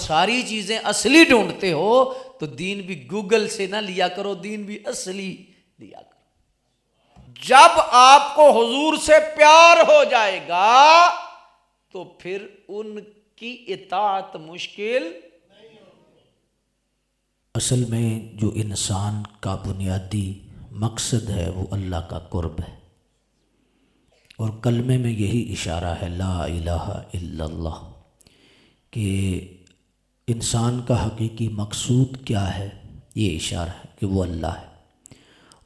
ساری چیزیں اصلی ڈھونڈتے ہو تو دین بھی گوگل سے نہ لیا کرو، دین بھی اصلی لیا کرو۔ جب آپ کو حضور سے پیار ہو جائے گا تو پھر ان کی اطاعت مشکل۔ اصل میں جو انسان کا بنیادی مقصد ہے وہ اللہ کا قرب ہے، اور کلمے میں یہی اشارہ ہے لا الہ الا اللہ، کہ انسان کا حقیقی مقصود کیا ہے، یہ اشارہ ہے کہ وہ اللہ ہے،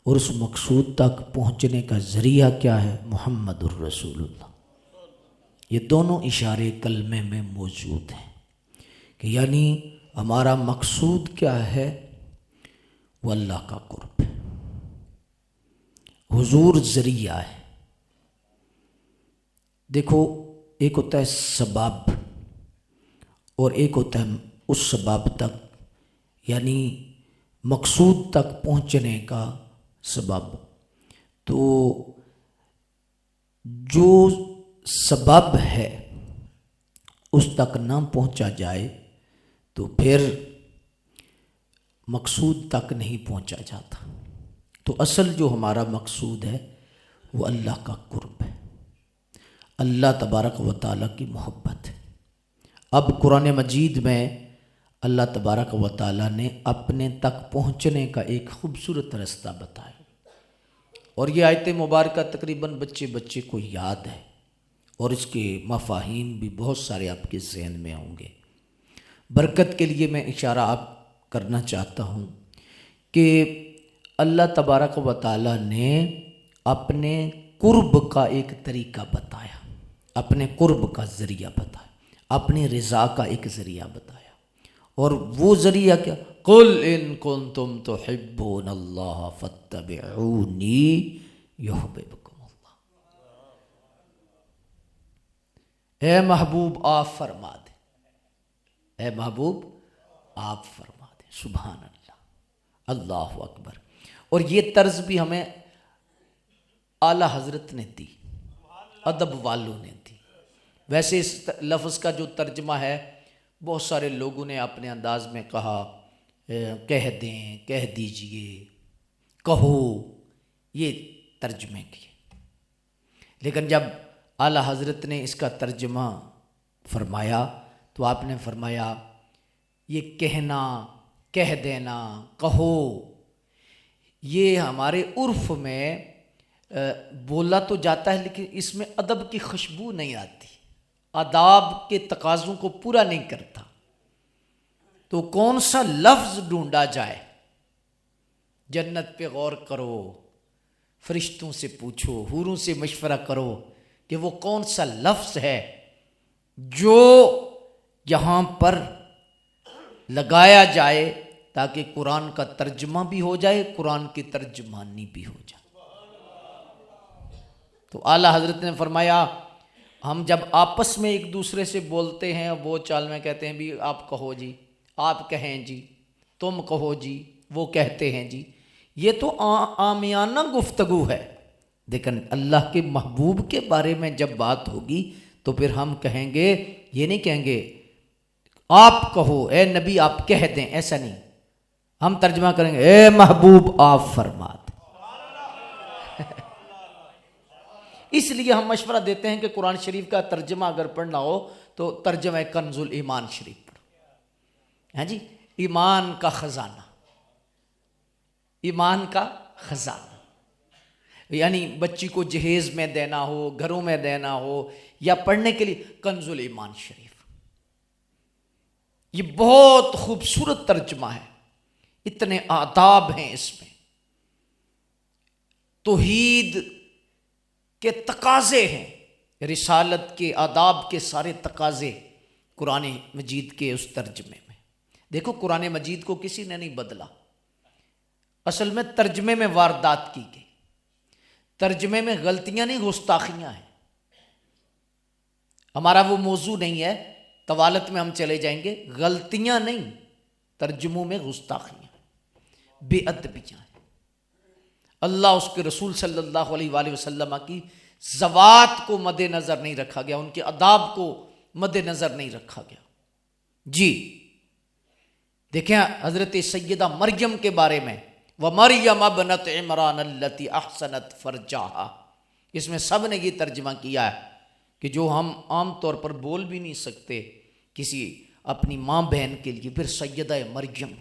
اور اس مقصود تک پہنچنے کا ذریعہ کیا ہے، محمد الرسول اللہ۔ یہ دونوں اشارے کلمے میں موجود ہیں کہ یعنی ہمارا مقصود کیا ہے، وہ اللہ کا قرب ہے، حضور ذریعہ ہے۔ دیکھو ایک ہوتا ہے سبب اور ایک ہوتا ہے اس سبب تک یعنی مقصود تک پہنچنے کا سبب۔ تو جو سبب ہے اس تک نہ پہنچا جائے تو پھر مقصود تک نہیں پہنچا جاتا۔ تو اصل جو ہمارا مقصود ہے وہ اللہ کا قرب ہے، اللہ تبارک و تعالیٰ کی محبت ہے۔ اب قرآن مجید میں اللہ تبارک و تعالیٰ نے اپنے تک پہنچنے کا ایک خوبصورت رستہ بتایا، اور یہ آیت مبارکہ تقریباً بچے کو یاد ہے، اور اس کے مفاہیم بھی بہت سارے آپ کے ذہن میں ہوں گے۔ برکت کے لیے میں اشارہ آپ کرنا چاہتا ہوں کہ اللہ تبارک و تعالیٰ نے اپنے قرب کا ایک طریقہ بتایا، اپنے قرب کا ذریعہ بتایا، اپنی رضا کا ایک ذریعہ بتایا، اور وہ ذریعہ کیا، قل ان کنتم تحبون اللہ فاتبعونی یحببکم اللہ۔ اے محبوب آپ فرما دیں، اے محبوب آپ فرما دیں، سبحان اللہ، اللہ اکبر۔ اور یہ طرز بھی ہمیں اعلیٰ حضرت نے دی، ادب والوں نے دی۔ ویسے اس لفظ کا جو ترجمہ ہے بہت سارے لوگوں نے اپنے انداز میں کہا، کہہ دیں، کہہ دیجئے، کہو، یہ ترجمے کیے، لیکن جب اعلیٰ حضرت نے اس کا ترجمہ فرمایا تو آپ نے فرمایا یہ کہنا، کہہ دینا، کہو، یہ ہمارے عرف میں بولا تو جاتا ہے لیکن اس میں ادب کی خوشبو نہیں آتی، آداب کے تقاضوں کو پورا نہیں کرتا۔ تو کون سا لفظ ڈھونڈا جائے؟ جنت پہ غور کرو، فرشتوں سے پوچھو، حوروں سے مشورہ کرو کہ وہ کون سا لفظ ہے جو یہاں پر لگایا جائے تاکہ قرآن کا ترجمہ بھی ہو جائے، قرآن کی ترجمانی بھی ہو جائے۔ تو اعلیٰ حضرت نے فرمایا ہم جب آپس میں ایک دوسرے سے بولتے ہیں وہ چال میں کہتے ہیں بھی آپ کہو جی، آپ کہیں جی، تم کہو جی، وہ کہتے ہیں جی، یہ تو عامیانہ گفتگو ہے، لیکن اللہ کے محبوب کے بارے میں جب بات ہوگی تو پھر ہم کہیں گے، یہ نہیں کہیں گے آپ کہو اے نبی آپ کہہ دیں، ایسا نہیں، ہم ترجمہ کریں گے اے محبوب آپ فرما دیں۔ اس لیے ہم مشورہ دیتے ہیں کہ قرآن شریف کا ترجمہ اگر پڑھنا ہو تو ترجمہ کنز الایمان شریف پڑھو، ہاں جی، ایمان کا خزانہ، ایمان کا خزانہ، یعنی بچی کو جہیز میں دینا ہو، گھروں میں دینا ہو یا پڑھنے کے لیے کنز الایمان شریف، یہ بہت خوبصورت ترجمہ ہے، اتنے آداب ہیں اس میں، توحید کے تقاضے ہیں، رسالت کے آداب کے سارے تقاضے قرآن مجید کے اس ترجمے میں۔ دیکھو قرآن مجید کو کسی نے نہیں بدلا، اصل میں ترجمے میں واردات کی گئی، ترجمے میں غلطیاں نہیں گستاخیاں ہیں۔ ہمارا وہ موضوع نہیں ہے، طوالت میں ہم چلے جائیں گے، غلطیاں نہیں، ترجموں میں گستاخیاں، بے ادبیاں ہیں۔ اللہ اس کے رسول صلی اللہ علیہ وآلہ وسلم کی ذوات کو مد نظر نہیں رکھا گیا، ان کے آداب کو مد نظر نہیں رکھا گیا۔ جی دیکھیں حضرت سیدہ مریم کے بارے میں، وَمَرْيَمَ ابْنَتَ عِمْرَانَ الَّتِي أَحْسَنَتْ فَرْجَهَا، اس میں سب نے یہ ترجمہ کیا ہے کہ جو ہم عام طور پر بول بھی نہیں سکتے کسی اپنی ماں بہن کے لیے، پھر سیدہ مریم،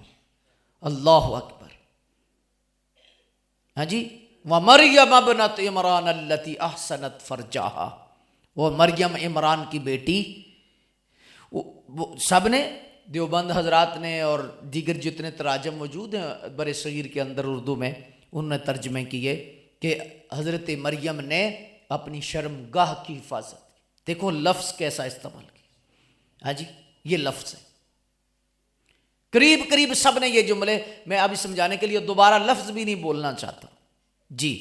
اللہ اکبر، ہاں جی، وَمَرْيَمَ ابْنَتَ عِمْرَانَ الَّتِي أَحْسَنَتْ فَرْجَهَا، وہ مریم عمران کی بیٹی، سب نے، دیوبند حضرات نے اور دیگر جتنے تراجم موجود ہیں بر صغیر کے اندر اردو میں، انہوں نے ترجمے کیے کہ حضرت مریم نے اپنی شرمگاہ کی حفاظت کی۔ دیکھو لفظ کیسا استعمال کیا، ہاں جی، یہ لفظ ہے، قریب قریب سب نے یہ جملے، میں ابھی سمجھانے کے لیے دوبارہ لفظ بھی نہیں بولنا چاہتا جی،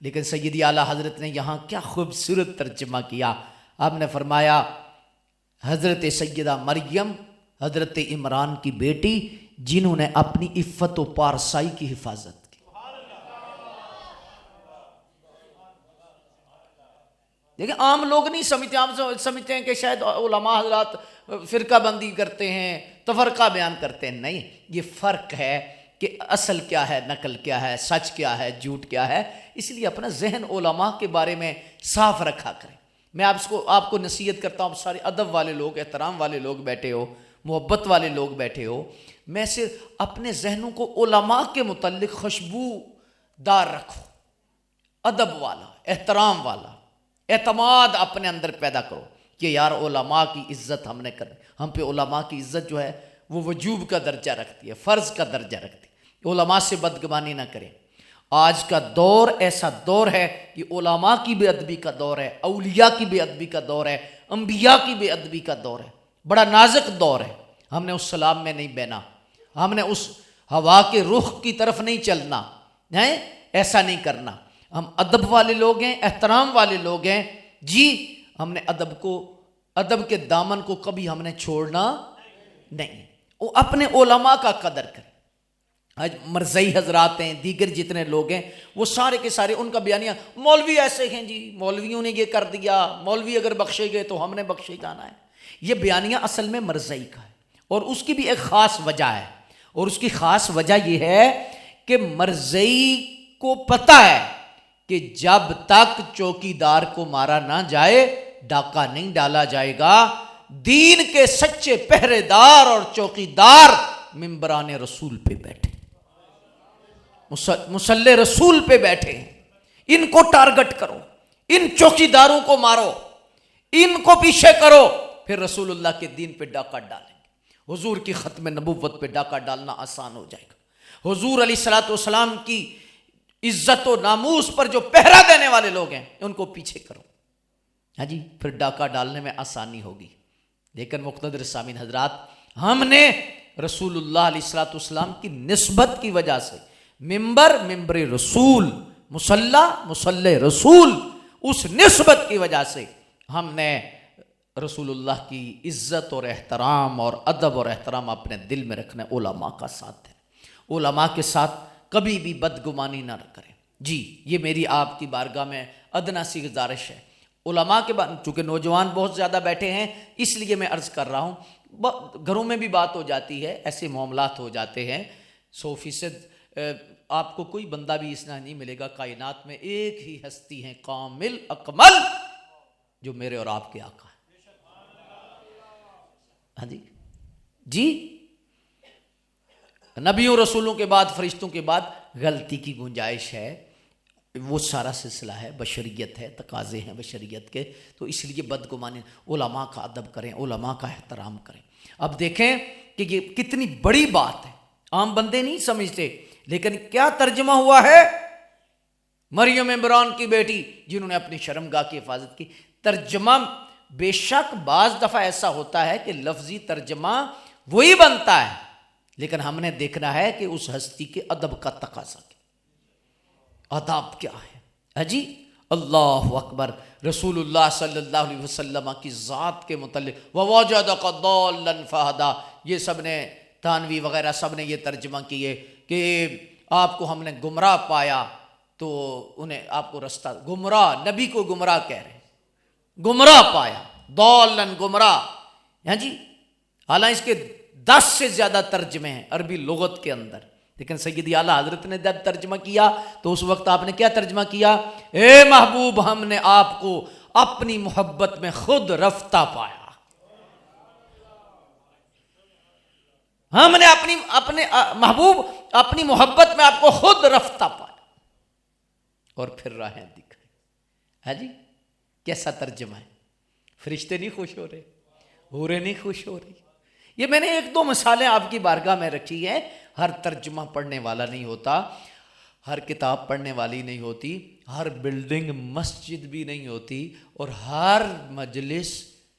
لیکن سیدی اعلیٰ حضرت نے یہاں کیا خوبصورت ترجمہ کیا۔ آپ نے فرمایا حضرت سیدہ مریم حضرت عمران کی بیٹی جنہوں نے اپنی عفت و پارسائی کی حفاظت کی۔ دیکھیں عام لوگ نہیں سمجھتے، عام سمجھتے ہیں کہ شاید علماء حضرات فرقہ بندی کرتے ہیں، تفرقہ بیان کرتے ہیں، نہیں، یہ فرق ہے کہ اصل کیا ہے، نقل کیا ہے، سچ کیا ہے، جھوٹ کیا ہے، اس لیے اپنا ذہن علماء کے بارے میں صاف رکھا کریں۔ میں آپ کو نصیحت کرتا ہوں، سارے ادب والے لوگ، احترام والے لوگ بیٹھے ہو، محبت والے لوگ بیٹھے ہو، میں صرف اپنے ذہنوں کو علماء کے متعلق خوشبو دار رکھو، ادب والا، احترام والا، اعتماد اپنے اندر پیدا کرو کہ یار علماء کی عزت ہم نے کرنی، ہم پہ علماء کی عزت جو ہے وہ وجوب کا درجہ رکھتی ہے، فرض کا درجہ رکھتی ہے، علماء سے بدگمانی نہ کریں۔ آج کا دور ایسا دور ہے کہ علماء کی بے ادبی کا دور ہے، اولیاء کی بے ادبی کا دور ہے، انبیاء کی بے ادبی کا دور ہے، بڑا نازک دور ہے۔ ہم نے اس سلام میں نہیں بہنا، ہم نے اس ہوا کے رخ کی طرف نہیں چلنا ہے، ایسا نہیں کرنا۔ ہم ادب والے لوگ ہیں، احترام والے لوگ ہیں جی، ہم نے ادب کے دامن کو کبھی ہم نے چھوڑنا نہیں، وہ اپنے علماء کا قدر کریں۔ آج مرزائی حضرات ہیں، دیگر جتنے لوگ ہیں، وہ سارے کے سارے ان کا بیانیہ مولوی ایسے ہیں جی، مولویوں نے یہ کر دیا، مولوی اگر بخشے گئے تو ہم نے بخشے جانا ہے، یہ بیانیہ اصل میں مرزائی کا ہے، اور اس کی بھی ایک خاص وجہ ہے، اور اس کی خاص وجہ یہ ہے کہ مرزائی کو پتہ ہے کہ جب تک چوکیدار کو مارا نہ جائے ڈاکہ نہیں ڈالا جائے گا۔ دین کے سچے پہرے دار اور چوکیدار ممبران رسول پہ بیٹھے، مصلی رسول پہ بیٹھے، ان کو ٹارگٹ کرو، ان چوکیداروں کو مارو، ان کو پیچھے کرو، پھر رسول اللہ کے دین پہ ڈاکہ ڈالیں گے۔ حضور کی ختم نبوت پہ ڈاکہ ڈالنا آسان ہو جائے گا۔ حضور علیہ الصلوۃ والسلام کی عزت و ناموس پر جو پہرا دینے والے لوگ ہیں ان کو پیچھے کرو، ہاں جی، پھر ڈاکہ ڈالنے میں آسانی ہوگی۔ لیکن مقتدر سامعین حضرات، ہم نے رسول اللہ علیہ الصلوۃ والسلام کی نسبت کی وجہ سے ممبر رسول، مصلی رسول، اس نسبت کی وجہ سے ہم نے رسول اللہ کی عزت اور احترام اور ادب اور احترام اپنے دل میں رکھنے، علماء کا ساتھ دیں، علماء کے ساتھ کبھی بھی بدگمانی نہ کریں جی۔ یہ میری آپ کی بارگاہ میں ادنا سی گزارش ہے۔ علماء کے بعد چونکہ نوجوان بہت زیادہ بیٹھے ہیں اس لیے میں عرض کر رہا ہوں، گھروں میں بھی بات ہو جاتی ہے، ایسے معاملات ہو جاتے ہیں، 100% آپ کو کوئی بندہ بھی اس طرح نہیں ملے گا کائنات میں، ایک ہی ہستی ہیں کامل اکمل جو میرے اور آپ کے آقا ہیں، ہاں جی جی، نبیوں رسولوں کے بعد، فرشتوں کے بعد غلطی کی گنجائش ہے، وہ سارا سلسلہ ہے، بشریت ہے، تقاضے ہیں بشریت کے، تو اس لیے بدگمانی، علماء کا ادب کریں، علماء کا احترام کریں۔ اب دیکھیں کہ یہ کتنی بڑی بات ہے، عام بندے نہیں سمجھتے، لیکن کیا ترجمہ ہوا ہے؟ مریم عمران کی بیٹی جنہوں نے اپنی شرمگاہ کی حفاظت کی۔ ترجمہ بے شک بعض دفعہ ایسا ہوتا ہے کہ لفظی ترجمہ وہی بنتا ہے، لیکن ہم نے دیکھنا ہے کہ اس ہستی کے ادب کا تقاضا کیا، آداب کیا ہے جی۔ اللہ اکبر، رسول اللہ صلی اللہ علیہ وسلم کی ذات کے متعلق وَوَجَدَكَ ضَالًّا فَهَدَىٰ، یہ سب نے تانوی وغیرہ سب نے یہ ترجمہ کیے کہ آپ کو ہم نے گمراہ پایا تو انہیں آپ کو رستہ، گمراہ نبی کو گمراہ کہہ رہے ہیں، گمراہ پایا، ضَالًّا گمراہ، ہاں جی، حالانکہ اس کے 10 سے زیادہ ترجمے ہیں عربی لغت کے اندر، لیکن سیدی اعلیٰ حضرت نے جب ترجمہ کیا تو اس وقت آپ نے کیا ترجمہ کیا؟ اے محبوب ہم نے آپ کو اپنی محبت میں خود رفتہ پایا، ہم نے اپنے محبوب اپنی محبت میں آپ کو خود رفتہ پایا اور پھر راہیں دکھائی۔ ہے جی، کیسا ترجمہ ہے؟ فرشتے نہیں خوش ہو رہے، حوریں نہیں خوش ہو رہی؟ یہ میں نے 1-2 مثالیں آپ کی بارگاہ میں رکھی ہیں۔ ہر ترجمہ پڑھنے والا نہیں ہوتا، ہر کتاب پڑھنے والی نہیں ہوتی، ہر بلڈنگ مسجد بھی نہیں ہوتی، اور ہر مجلس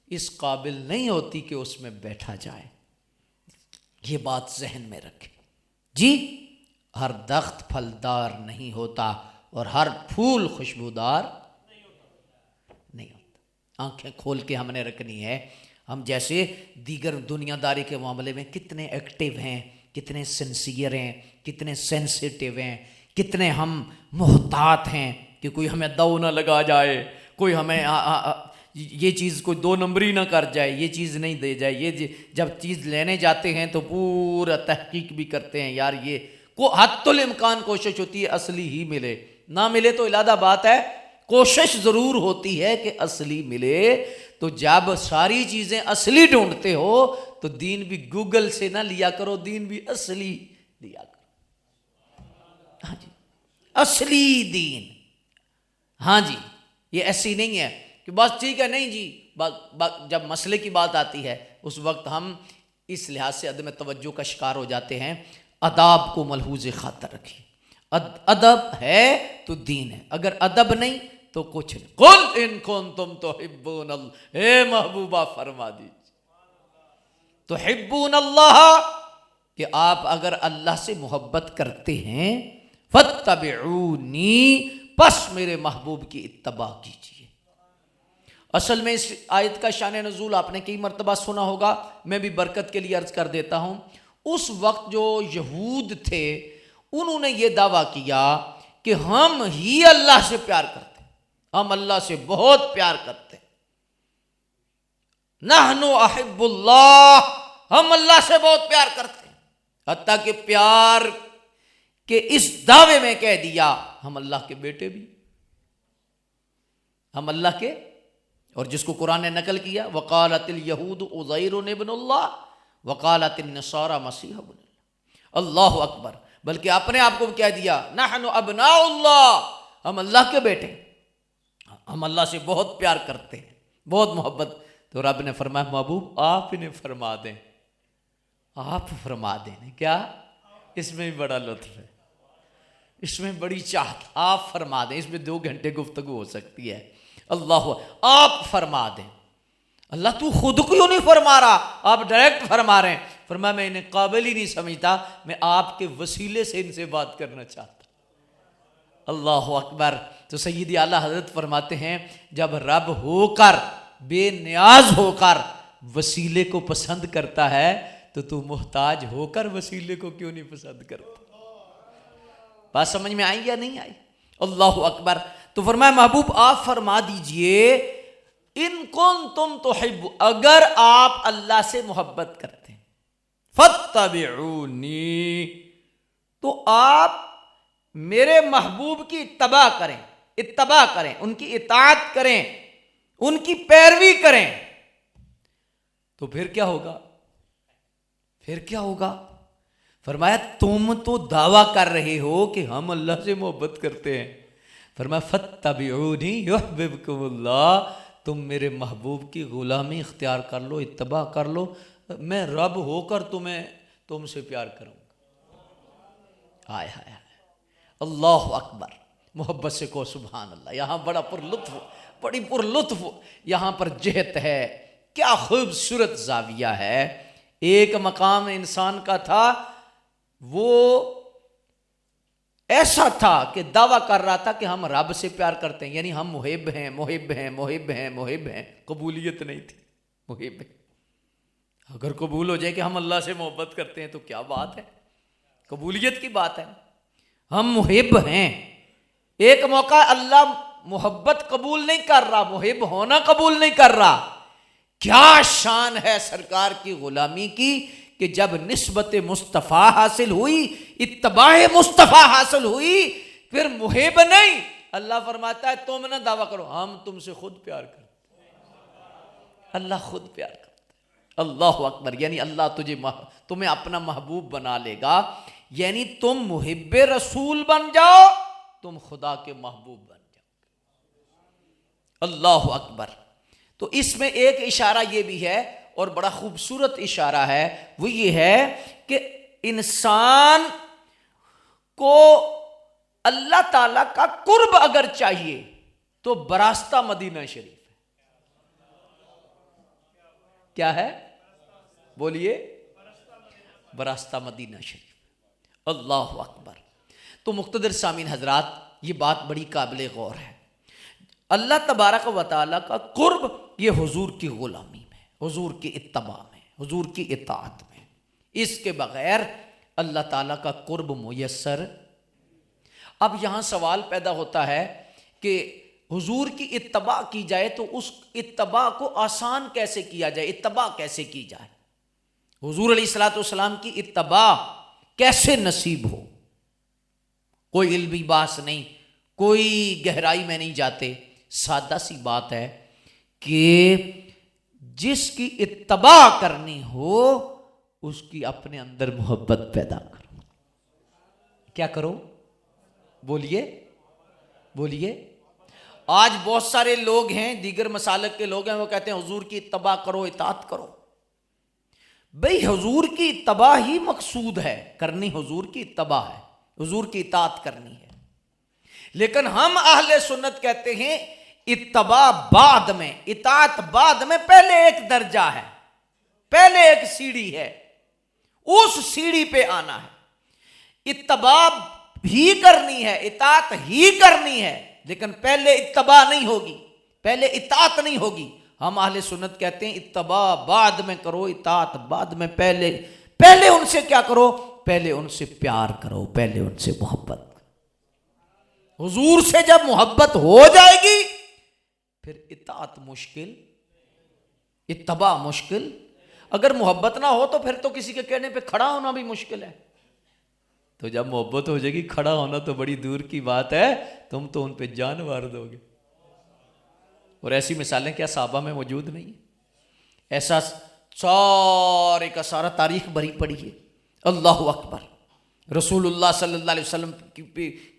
اس قابل نہیں ہوتی کہ اس میں بیٹھا جائے۔ یہ بات ذہن میں رکھیں جی، ہر درخت پھلدار نہیں ہوتا اور ہر پھول خوشبودار نہیں ہوتا۔ آنکھیں کھول کے ہم نے رکھنی ہے۔ ہم جیسے دیگر دنیا داری کے معاملے میں کتنے ایکٹیو ہیں، کتنے سنسیئر ہیں، کتنے سینسیٹیو ہیں، کتنے ہم محتاط ہیں کہ کوئی ہمیں دو نہ لگا جائے، کوئی ہمیں یہ چیز کوئی 2 نمبری نہ کر جائے، یہ چیز نہیں دے جائے۔ یہ جب چیز لینے جاتے ہیں تو پورا تحقیق بھی کرتے ہیں، یار یہ حتی الامکان کوشش ہوتی ہے اصلی ہی ملے، نہ ملے تو علیحدہ بات ہے، کوشش ضرور ہوتی ہے کہ اصلی ملے۔ تو جب ساری چیزیں اصلی ڈھونڈتے ہو تو دین بھی گوگل سے نہ لیا کرو، دین بھی اصلی لیا کرو۔ ہاں جی، اصلی دین۔ ہاں جی، یہ ایسی نہیں ہے کہ بس ٹھیک ہے، نہیں جی، جب مسئلے کی بات آتی ہے اس وقت ہم اس لحاظ سے عدم توجہ کا شکار ہو جاتے ہیں۔ اداب کو ملحوظ خاطر رکھیے، ادب ہے تو دین ہے، اگر ادب نہیں تو کچھ نہیں۔ قل ان کنتم تحبون اللہ، اے محبوبہ فرما دیجیے تحبون اللہ، کہ آپ اگر اللہ سے محبت کرتے ہیں، فاتبعونی، پس میرے محبوب کی اتباع کیجیے۔ اصل میں اس آیت کا شان نزول آپ نے کئی مرتبہ سنا ہوگا، میں بھی برکت کے لیے عرض کر دیتا ہوں۔ اس وقت جو یہود تھے انہوں نے یہ دعویٰ کیا کہ ہم ہی اللہ سے پیار کرتے ہیں، ہم اللہ سے بہت پیار کرتے ہیں، نحن احب اللہ، ہم اللہ سے بہت پیار کرتے ہیں، حتیٰ کہ پیار کے اس دعوے میں کہہ دیا ہم اللہ کے بیٹے بھی، ہم اللہ کے، اور جس کو قرآن نے نقل کیا وقالت الیہود عزیر ابن اللہ وقالت النصارى مسیح ابن اللہ، اللہ اکبر، بلکہ اپنے آپ کو کہہ دیا نحن ابناء اللہ، ہم اللہ کے بیٹے، ہم اللہ سے بہت پیار کرتے ہیں، بہت محبت۔ تو رب نے فرمایا محبوب آپ انہیں فرما دیں، آپ فرما دیں۔ کیا؟ اس میں بھی بڑا لطف ہے، اس میں بڑی چاہت، آپ فرما دیں، اس میں 2 گھنٹے گفتگو ہو سکتی ہے۔ اللہ آپ فرما دیں، اللہ تو خود کیوں نہیں فرما رہا، آپ ڈائریکٹ فرما رہے ہیں۔ فرمایا میں انہیں قابل ہی نہیں سمجھتا، میں آپ کے وسیلے سے ان سے بات کرنا چاہتا۔ اللہ اکبر۔ تو سیدی اعلیٰ حضرت فرماتے ہیں جب رب ہو کر، بے نیاز ہو کر وسیلے کو پسند کرتا ہے تو محتاج ہو کر وسیلے کو کیوں نہیں پسند کرتا؟ بات سمجھ میں آئی یا نہیں آئی؟ اللہ اکبر۔ تو فرمایا محبوب آپ فرما دیجئے ان کنتم تحب، اگر آپ اللہ سے محبت کرتے ہیں، فاتبعونی، تو آپ میرے محبوب کی اتباع کریں، ان کی اطاعت کریں، ان کی پیروی کریں۔ تو پھر کیا ہوگا؟ فرمایا تم تو دعویٰ کر رہے ہو کہ ہم اللہ سے محبت کرتے ہیں، فرمایا فاتبعونی یحببکم اللہ، تم میرے محبوب کی غلامی اختیار کر لو، اتباع کر لو، میں رب ہو کر تم سے پیار کروں گا۔ آئے ہائے ہائے، اللہ اکبر، محبت سے کو سبحان اللہ۔ یہاں بڑی پر لطف یہاں پر جہت ہے، کیا خوبصورت زاویہ ہے۔ ایک مقام انسان کا تھا، وہ ایسا تھا کہ دعویٰ کر رہا تھا کہ ہم رب سے پیار کرتے ہیں، یعنی ہم محب ہیں، قبولیت نہیں تھی، محب ہیں۔ اگر قبول ہو جائے کہ ہم اللہ سے محبت کرتے ہیں تو کیا بات ہے، قبولیت کی بات ہے، ہم محب ہیں۔ ایک موقع اللہ محبت قبول نہیں کر رہا، محب ہونا قبول نہیں کر رہا۔ کیا شان ہے سرکار کی غلامی کی کہ جب نسبت مصطفیٰ حاصل ہوئی، اتباع مصطفیٰ حاصل ہوئی، پھر محب نہیں، اللہ فرماتا ہے تم نہ دعویٰ کرو، ہم تم سے خود پیار کرتے، اللہ خود پیار کرتا ہے۔ اللہ اکبر، یعنی اللہ تمہیں اپنا محبوب بنا لے گا، یعنی تم محب رسول بن جاؤ، تم خدا کے محبوب بن جاؤ۔ اللہ اکبر۔ تو اس میں ایک اشارہ یہ بھی ہے، اور بڑا خوبصورت اشارہ ہے، وہ یہ ہے کہ انسان کو اللہ تعالیٰ کا قرب اگر چاہیے تو براستہ مدینہ شریف ہے۔ کیا ہے؟ بولیے، براستہ مدینہ شریف۔ اللہ اکبر۔ تو مقتدر سامعین حضرات، یہ بات بڑی قابل غور ہے۔ اللہ تبارک و تعالیٰ کا قرب یہ حضور کی غلامی میں، حضور کی اتباع میں، حضور کی اطاعت میں، اس کے بغیر اللہ تعالیٰ کا قرب میسر۔ اب یہاں سوال پیدا ہوتا ہے کہ حضور کی اتباع کی جائے تو اس اتباع کو آسان کیسے کیا جائے، اتباع کیسے کی جائے، حضور علیہ الصلوۃ والسلام کی اتباع کیسے نصیب ہو؟ کوئی علمی بحث نہیں، کوئی گہرائی میں نہیں جاتے، سادہ سی بات ہے کہ جس کی اتباع کرنی ہو اس کی اپنے اندر محبت پیدا کرو۔ کیا کرو؟ بولیے بولیے۔ آج بہت سارے لوگ ہیں، دیگر مسالک کے لوگ ہیں، وہ کہتے ہیں حضور کی اتباع کرو، اطاعت کرو۔ بھئی حضور کی اتباع ہی مقصود ہے، کرنی حضور کی اتباع ہے، حضور کی اطاعت کرنی ہے، لیکن ہم اہل سنت کہتے ہیں اتباع بعد میں، اطاعت بعد میں، پہلے ایک درجہ ہے، پہلے ایک سیڑھی ہے، اس سیڑھی پہ آنا ہے، اتباع ہی کرنی ہے، اطاعت ہی کرنی ہے، لیکن پہلے اتباع نہیں ہوگی، پہلے اطاعت نہیں ہوگی۔ ہم اہل سنت کہتے ہیں اتباع بعد میں کرو، اطاعت بعد میں، پہلے ان سے کیا کرو؟ پہلے ان سے پیار کرو، پہلے ان سے محبت کرو۔ حضور سے جب محبت ہو جائے گی پھر اطاعت مشکل، اتباع مشکل۔ اگر محبت نہ ہو تو پھر تو کسی کے کہنے پہ کھڑا ہونا بھی مشکل ہے، تو جب محبت ہو جائے گی کھڑا ہونا تو بڑی دور کی بات ہے، تم تو ان پہ جان وار دو گے۔ اور ایسی مثالیں کیا صحابہ میں موجود نہیں ہیں؟ ایسا سارے کا سارا تاریخ بھری پڑی ہے۔ اللہ اکبر۔ رسول اللہ صلی اللہ علیہ وسلم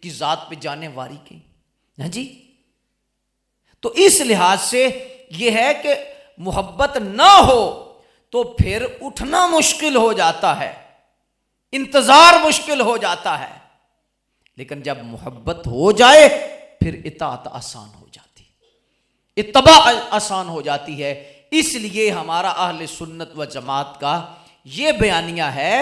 کی ذات پہ جانے واری کی، ہاں جی۔ تو اس لحاظ سے یہ ہے کہ محبت نہ ہو تو پھر اٹھنا مشکل ہو جاتا ہے، انتظار مشکل ہو جاتا ہے، لیکن جب محبت ہو جائے پھر اطاعت آسان ہو جاتی، اتباع آسان ہو جاتی ہے۔ اس لیے ہمارا اہل سنت و جماعت کا یہ بیانیہ ہے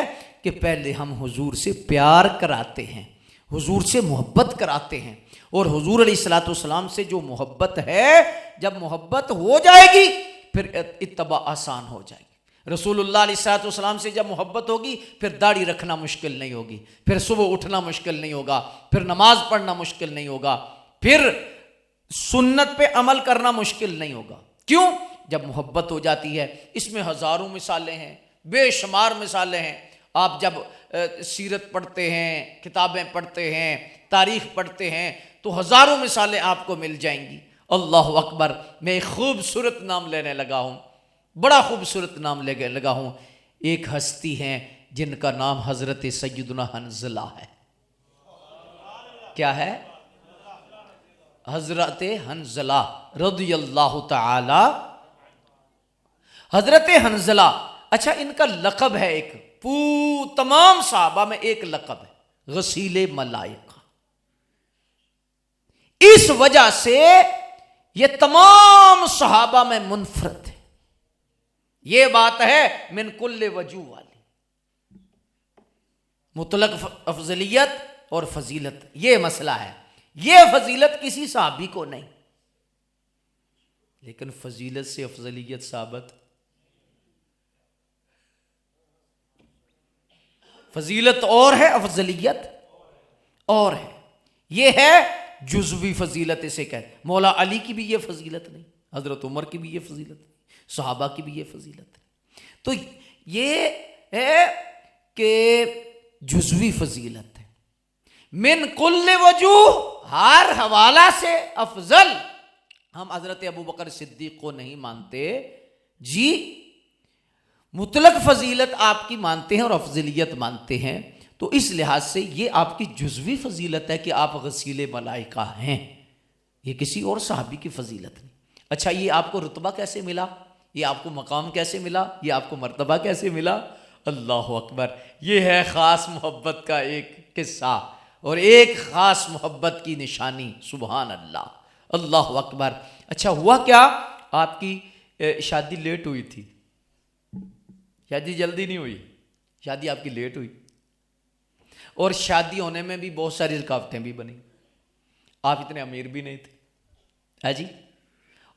کہ پہلے ہم حضور سے پیار کراتے ہیں، حضور سے محبت کراتے ہیں، اور حضور علیہ الصلوۃ والسلام سے جو محبت ہے، جب محبت ہو جائے گی پھر اتباع آسان ہو جائے گی۔ رسول اللہ علیہ الصلوۃ والسلام سے جب محبت ہوگی پھر داڑھی رکھنا مشکل نہیں ہوگی، پھر صبح اٹھنا مشکل نہیں ہوگا، پھر نماز پڑھنا مشکل نہیں ہوگا، پھر سنت پہ عمل کرنا مشکل نہیں ہوگا۔ کیوں؟ جب محبت ہو جاتی ہے۔ اس میں ہزاروں مثالیں ہیں، بے شمار مثالیں ہیں۔ آپ جب سیرت پڑھتے ہیں، کتابیں پڑھتے ہیں، تاریخ پڑھتے ہیں تو ہزاروں مثالیں آپ کو مل جائیں گی۔ اللہ اکبر۔ میں ایک خوبصورت نام لینے لگا ہوں، بڑا خوبصورت نام لے لگا ہوں۔ ایک ہستی ہیں جن کا نام حضرت سیدنا حنظلہ ہے۔ کیا ہے؟ حضرت حنظلہ رضی اللہ تعالی۔ حضرت حنظلہ، اچھا ان کا لقب ہے، ایک تمام صحابہ میں ایک لقب ہے، غسیل ملائکہ۔ اس وجہ سے یہ تمام صحابہ میں منفرد ہے۔ یہ بات ہے من کل وجوہ والی، مطلق افضلیت اور فضیلت، یہ مسئلہ ہے۔ یہ فضیلت کسی صحابی کو نہیں، لیکن فضیلت سے افضلیت ثابت، فضیلت اور ہے، افضلیت اور ہے۔ یہ ہے جزوی فضیلت، اسے کہتے ہیں۔ مولا علی کی بھی یہ فضیلت نہیں، حضرت عمر کی بھی یہ فضیلت نہیں، صحابہ کی بھی یہ فضیلت نہیں۔ تو یہ ہے کہ جزوی فضیلت ہے، من کل وجوہ، ہر حوالہ سے افضل۔ ہم حضرت ابو بکر صدیق کو نہیں مانتے جی، مطلق فضیلت آپ کی مانتے ہیں اور افضلیت مانتے ہیں، تو اس لحاظ سے یہ آپ کی جزوی فضیلت ہے کہ آپ غسیل ملائکہ ہیں، یہ کسی اور صحابی کی فضیلت نہیں۔ اچھا، یہ آپ کو رتبہ کیسے ملا، یہ آپ کو مقام کیسے ملا، یہ آپ کو مرتبہ کیسے ملا؟ اللہ اکبر، یہ ہے خاص محبت کا ایک قصہ اور ایک خاص محبت کی نشانی، سبحان اللہ، اللہ اکبر۔ اچھا، ہوا کیا؟ آپ کی شادی لیٹ ہوئی تھی، شادی جلدی نہیں ہوئی، شادی آپ کی لیٹ ہوئی، اور شادی ہونے میں بھی بہت ساری رکاوٹیں بھی بنی، آپ اتنے امیر بھی نہیں تھے، ہے جی،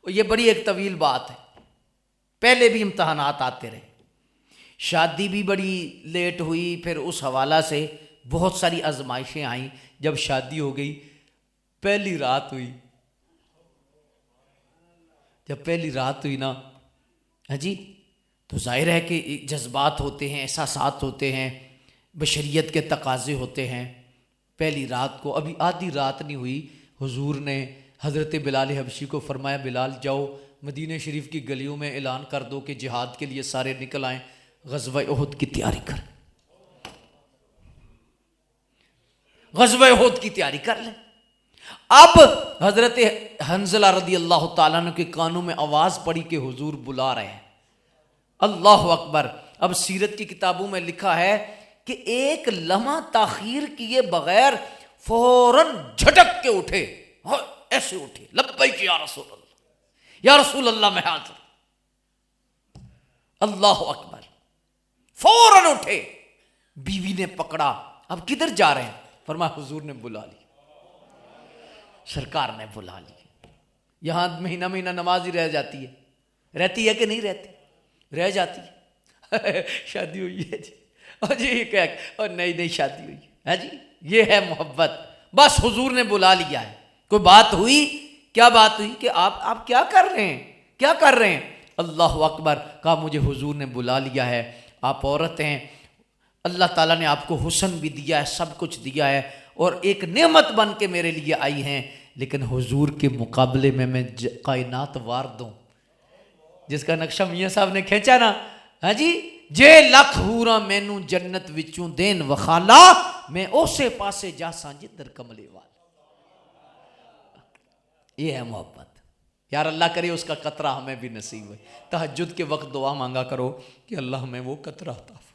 یہ بڑی ایک طویل بات ہے، پہلے بھی امتحانات آتے رہے، شادی بھی بڑی لیٹ ہوئی، پھر اس حوالہ سے بہت ساری آزمائشیں آئیں، جب شادی ہو گئی، پہلی رات ہوئی، جب پہلی رات ہوئی نا، ہے جی، تو ظاہر ہے کہ جذبات ہوتے ہیں، احساسات ہوتے ہیں، بشریت کے تقاضے ہوتے ہیں۔ پہلی رات کو ابھی آدھی رات نہیں ہوئی، حضور نے حضرت بلال حبشی کو فرمایا، بلال جاؤ مدینہ شریف کی گلیوں میں اعلان کر دو کہ جہاد کے لیے سارے نکل آئیں، غزوہ احد کی تیاری کر، غزوہ احد کی تیاری کر لیں۔ اب حضرت حنظلہ رضی اللہ تعالیٰ عنہ کے کانوں میں آواز پڑی کہ حضور بلا رہے ہیں، اللہ اکبر۔ اب سیرت کی کتابوں میں لکھا ہے کہ ایک لمحہ تاخیر کیے بغیر فوراً جھٹک کے اٹھے، ایسے اٹھے، لبیک یا رسول اللہ، یا رسول اللہ میں حاضر، اللہ اکبر، فوراً اٹھے۔ بیوی نے پکڑا، اب کدھر جا رہے ہیں؟ فرمایا حضور نے بلا لی، سرکار نے بلا لی۔ یہاں مہینہ مہینہ نماز ہی رہ جاتی ہے، رہتی ہے کہ نہیں رہتی؟ رہ جاتی ہے، شادی ہوئی ہے جی، اور جی کہ اور نہیں شادی ہوئی ہے جی، یہ ہے محبت۔ بس حضور نے بلا لیا ہے، کوئی بات ہوئی؟ کیا بات ہوئی کہ آپ کیا کر رہے ہیں، کیا کر رہے ہیں؟ اللہ اکبر، کہا مجھے حضور نے بلا لیا ہے، آپ عورت ہیں، اللہ تعالیٰ نے آپ کو حسن بھی دیا ہے، سب کچھ دیا ہے، اور ایک نعمت بن کے میرے لیے آئی ہیں، لیکن حضور کے مقابلے میں کائنات وار دوں، جس کا نقشہ میاں صاحب نے کھینچا نا، ہاں جی، جے لکھ ہورا مینوں جنت وچوں دین وخالا، میں اوسے پاسے جا سانجے در کملے والا۔ یہ ہے محبت، یار اللہ کرے اس کا قطرہ ہمیں بھی نصیب ہے۔ تہجد کے وقت دعا مانگا کرو کہ اللہ ہمیں وہ قطرہ عطا فرما،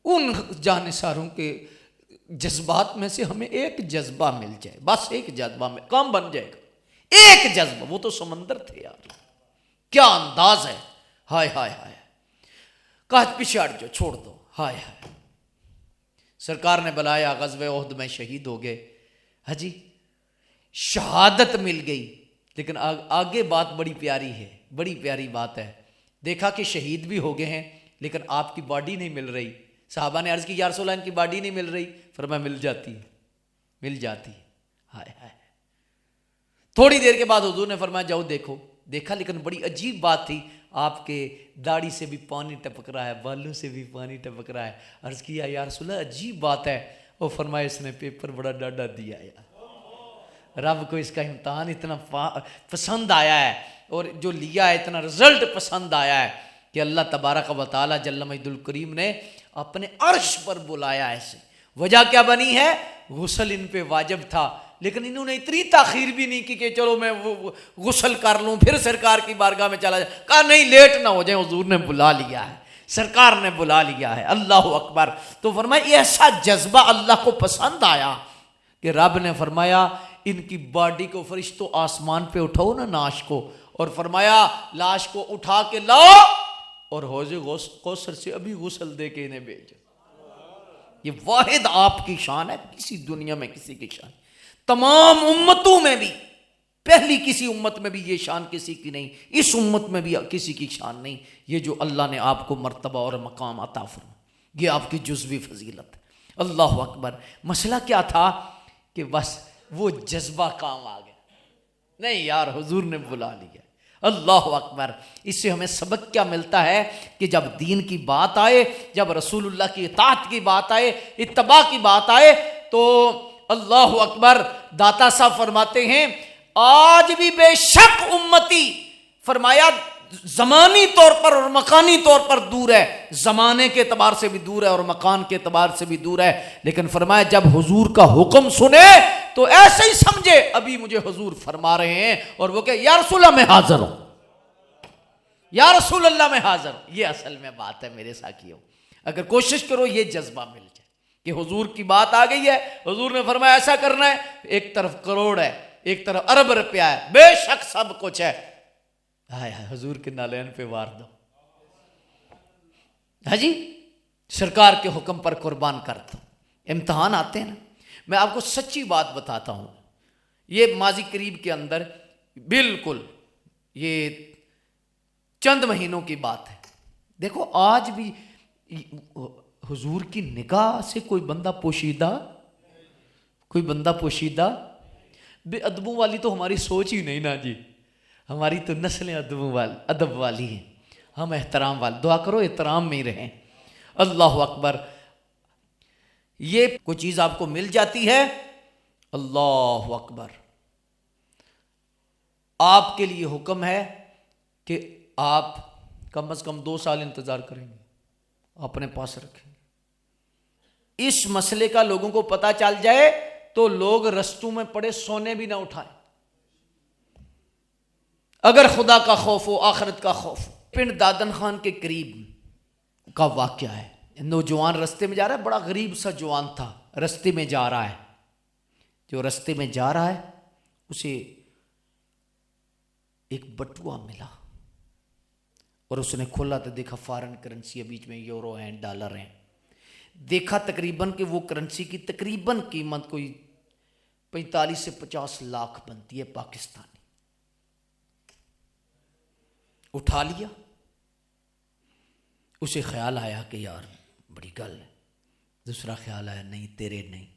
ان جانثاروں کے جذبات میں سے ہمیں ایک جذبہ مل جائے، بس ایک جذبہ میں کام بن جائے گا، ایک جذبہ۔ وہ تو سمندر تھے یار، کیا انداز ہے، ہائے ہائے ہائے، کہا پیچھے ہٹ جو، چھوڑ دو، ہائے ہائے۔ سرکار نے بلایا، غزوہ احد میں شہید ہو گئے، ہاں جی، شہادت مل گئی۔ لیکن آگے بات بڑی پیاری ہے، بڑی پیاری بات ہے۔ دیکھا کہ شہید بھی ہو گئے ہیں، لیکن آپ کی باڈی نہیں مل رہی۔ صحابہ نے عرض کی یا رسول اللہ ان کی باڈی نہیں مل رہی، فرمایا مل جاتی ہے، مل جاتی ہے، ہائے ہائے۔ تھوڑی دیر کے بعد حضور نے فرمایا جاؤ دیکھو، دیکھا، لیکن بڑی عجیب بات تھی، آپ کے داڑھی سے بھی پانی ٹپک رہا ہے، بالوں سے بھی پانی ٹپک رہا ہے۔ عرض کیا یا رسول اللہ عجیب بات ہے، وہ فرمایا اس نے پیپر بڑا ڈاڈا دیا ہے، رب کو اس کا امتحان اتنا پسند آیا ہے، اور جو لیا ہے اتنا رزلٹ پسند آیا ہے کہ اللہ تبارک و تعالی جل مجد الکریم نے اپنے عرش پر بلایا ایسے۔ وجہ کیا بنی ہے؟ غسل ان پہ واجب تھا، لیکن انہوں نے اتنی تاخیر بھی نہیں کی کہ چلو میں غسل کر لوں پھر سرکار کی بارگاہ میں چلا جائے، کہا نہیں لیٹ نہ ہو جائیں، حضور نے بلا لیا ہے، سرکار نے بلا لیا ہے، اللہ اکبر۔ تو فرمایا ایسا جذبہ اللہ کو پسند آیا کہ رب نے فرمایا ان کی باڈی کو فرشتوں آسمان پہ اٹھاؤ نا، ناش کو، اور فرمایا لاش کو اٹھا کے لاؤ اور حوض کوثر سے ابھی غسل دے کے انہیں بھیجو۔ یہ واحد آپ کی شان ہے، کسی دنیا میں کسی کی شان، تمام امتوں میں بھی، پہلی کسی امت میں بھی یہ شان کسی کی نہیں، اس امت میں بھی کسی کی شان نہیں، یہ جو اللہ نے آپ کو مرتبہ اور مقام عطا فرمایا، یہ آپ کی جزوی فضیلت ہے، اللہ اکبر۔ مسئلہ کیا تھا کہ بس وہ جذبہ کام آ گیا، نہیں یار حضور نے بلا لیا، اللہ اکبر. اس سے ہمیں سبق کیا ملتا ہے کہ جب دین کی بات آئے، جب رسول اللہ کی اطاعت کی بات آئے، اتباع کی بات آئے، تو اللہ اکبر. داتا صاحب فرماتے ہیں آج بھی بے شک امتی، فرمایا زمانی طور پر اور مکانی طور پر دور ہے، زمانے کے اعتبار سے بھی دور ہے اور مکان کے اعتبار سے بھی دور ہے، لیکن فرمایا جب حضور کا حکم سنے تو ایسے ہی سمجھے ابھی مجھے حضور فرما رہے ہیں، اور وہ کہ یا رسول اللہ میں حاضر ہوں، یا رسول اللہ میں حاضر ہوں. یہ اصل میں بات ہے میرے ساتھیوں. اگر کوشش کرو یہ جذبہ مل جائے کہ حضور کی بات آ گئی ہے، حضور نے فرمایا ایسا کرنا ہے، ایک طرف کروڑ ہے، ایک طرف ارب روپیہ ہے، بے شک سب کچھ ہے، ہائے ہائے حضور کے نالین پہ وار دو. ہاں جی، سرکار کے حکم پر قربان کر دو. امتحان آتے ہیں نا. میں آپ کو سچی بات بتاتا ہوں، یہ ماضی قریب کے اندر بالکل یہ چند مہینوں کی بات ہے. دیکھو آج بھی حضور کی نگاہ سے کوئی بندہ پوشیدہ بے ادبوں والی تو ہماری سوچ ہی نہیں نا جی. ہماری تو نسلیں ادب والی ہیں، ہم احترام والے. دعا کرو احترام میں ہی رہیں. اللہ اکبر. یہ کوئی چیز آپ کو مل جاتی ہے، اللہ اکبر، آپ کے لیے حکم ہے کہ آپ کم از کم 2 سال انتظار کریں گے، اپنے پاس رکھیں گے. اس مسئلے کا لوگوں کو پتہ چل جائے تو لوگ رستوں میں پڑے سونے بھی نہ اٹھائیں. اگر خدا کا خوف ہو، آخرت کا خوف ہو. پنڈ دادن خان کے قریب کا واقعہ ہے. نوجوان رستے میں جا رہا ہے، بڑا غریب سا جوان تھا، رستے میں جا رہا ہے. جو رستے میں جا رہا ہے اسے ایک بٹوا ملا اور اس نے کھولا تو دیکھا فارن کرنسی ہے، بیچ میں یورو ہیں، ڈالر ہیں. دیکھا تقریباً کہ وہ کرنسی کی تقریباً قیمت کوئی 45 سے 50 لاکھ بنتی ہے پاکستانی. اٹھا لیا. اسے خیال آیا کہ یار بڑی گل ہے. دوسرا خیال آیا نہیں تیرے نہیں،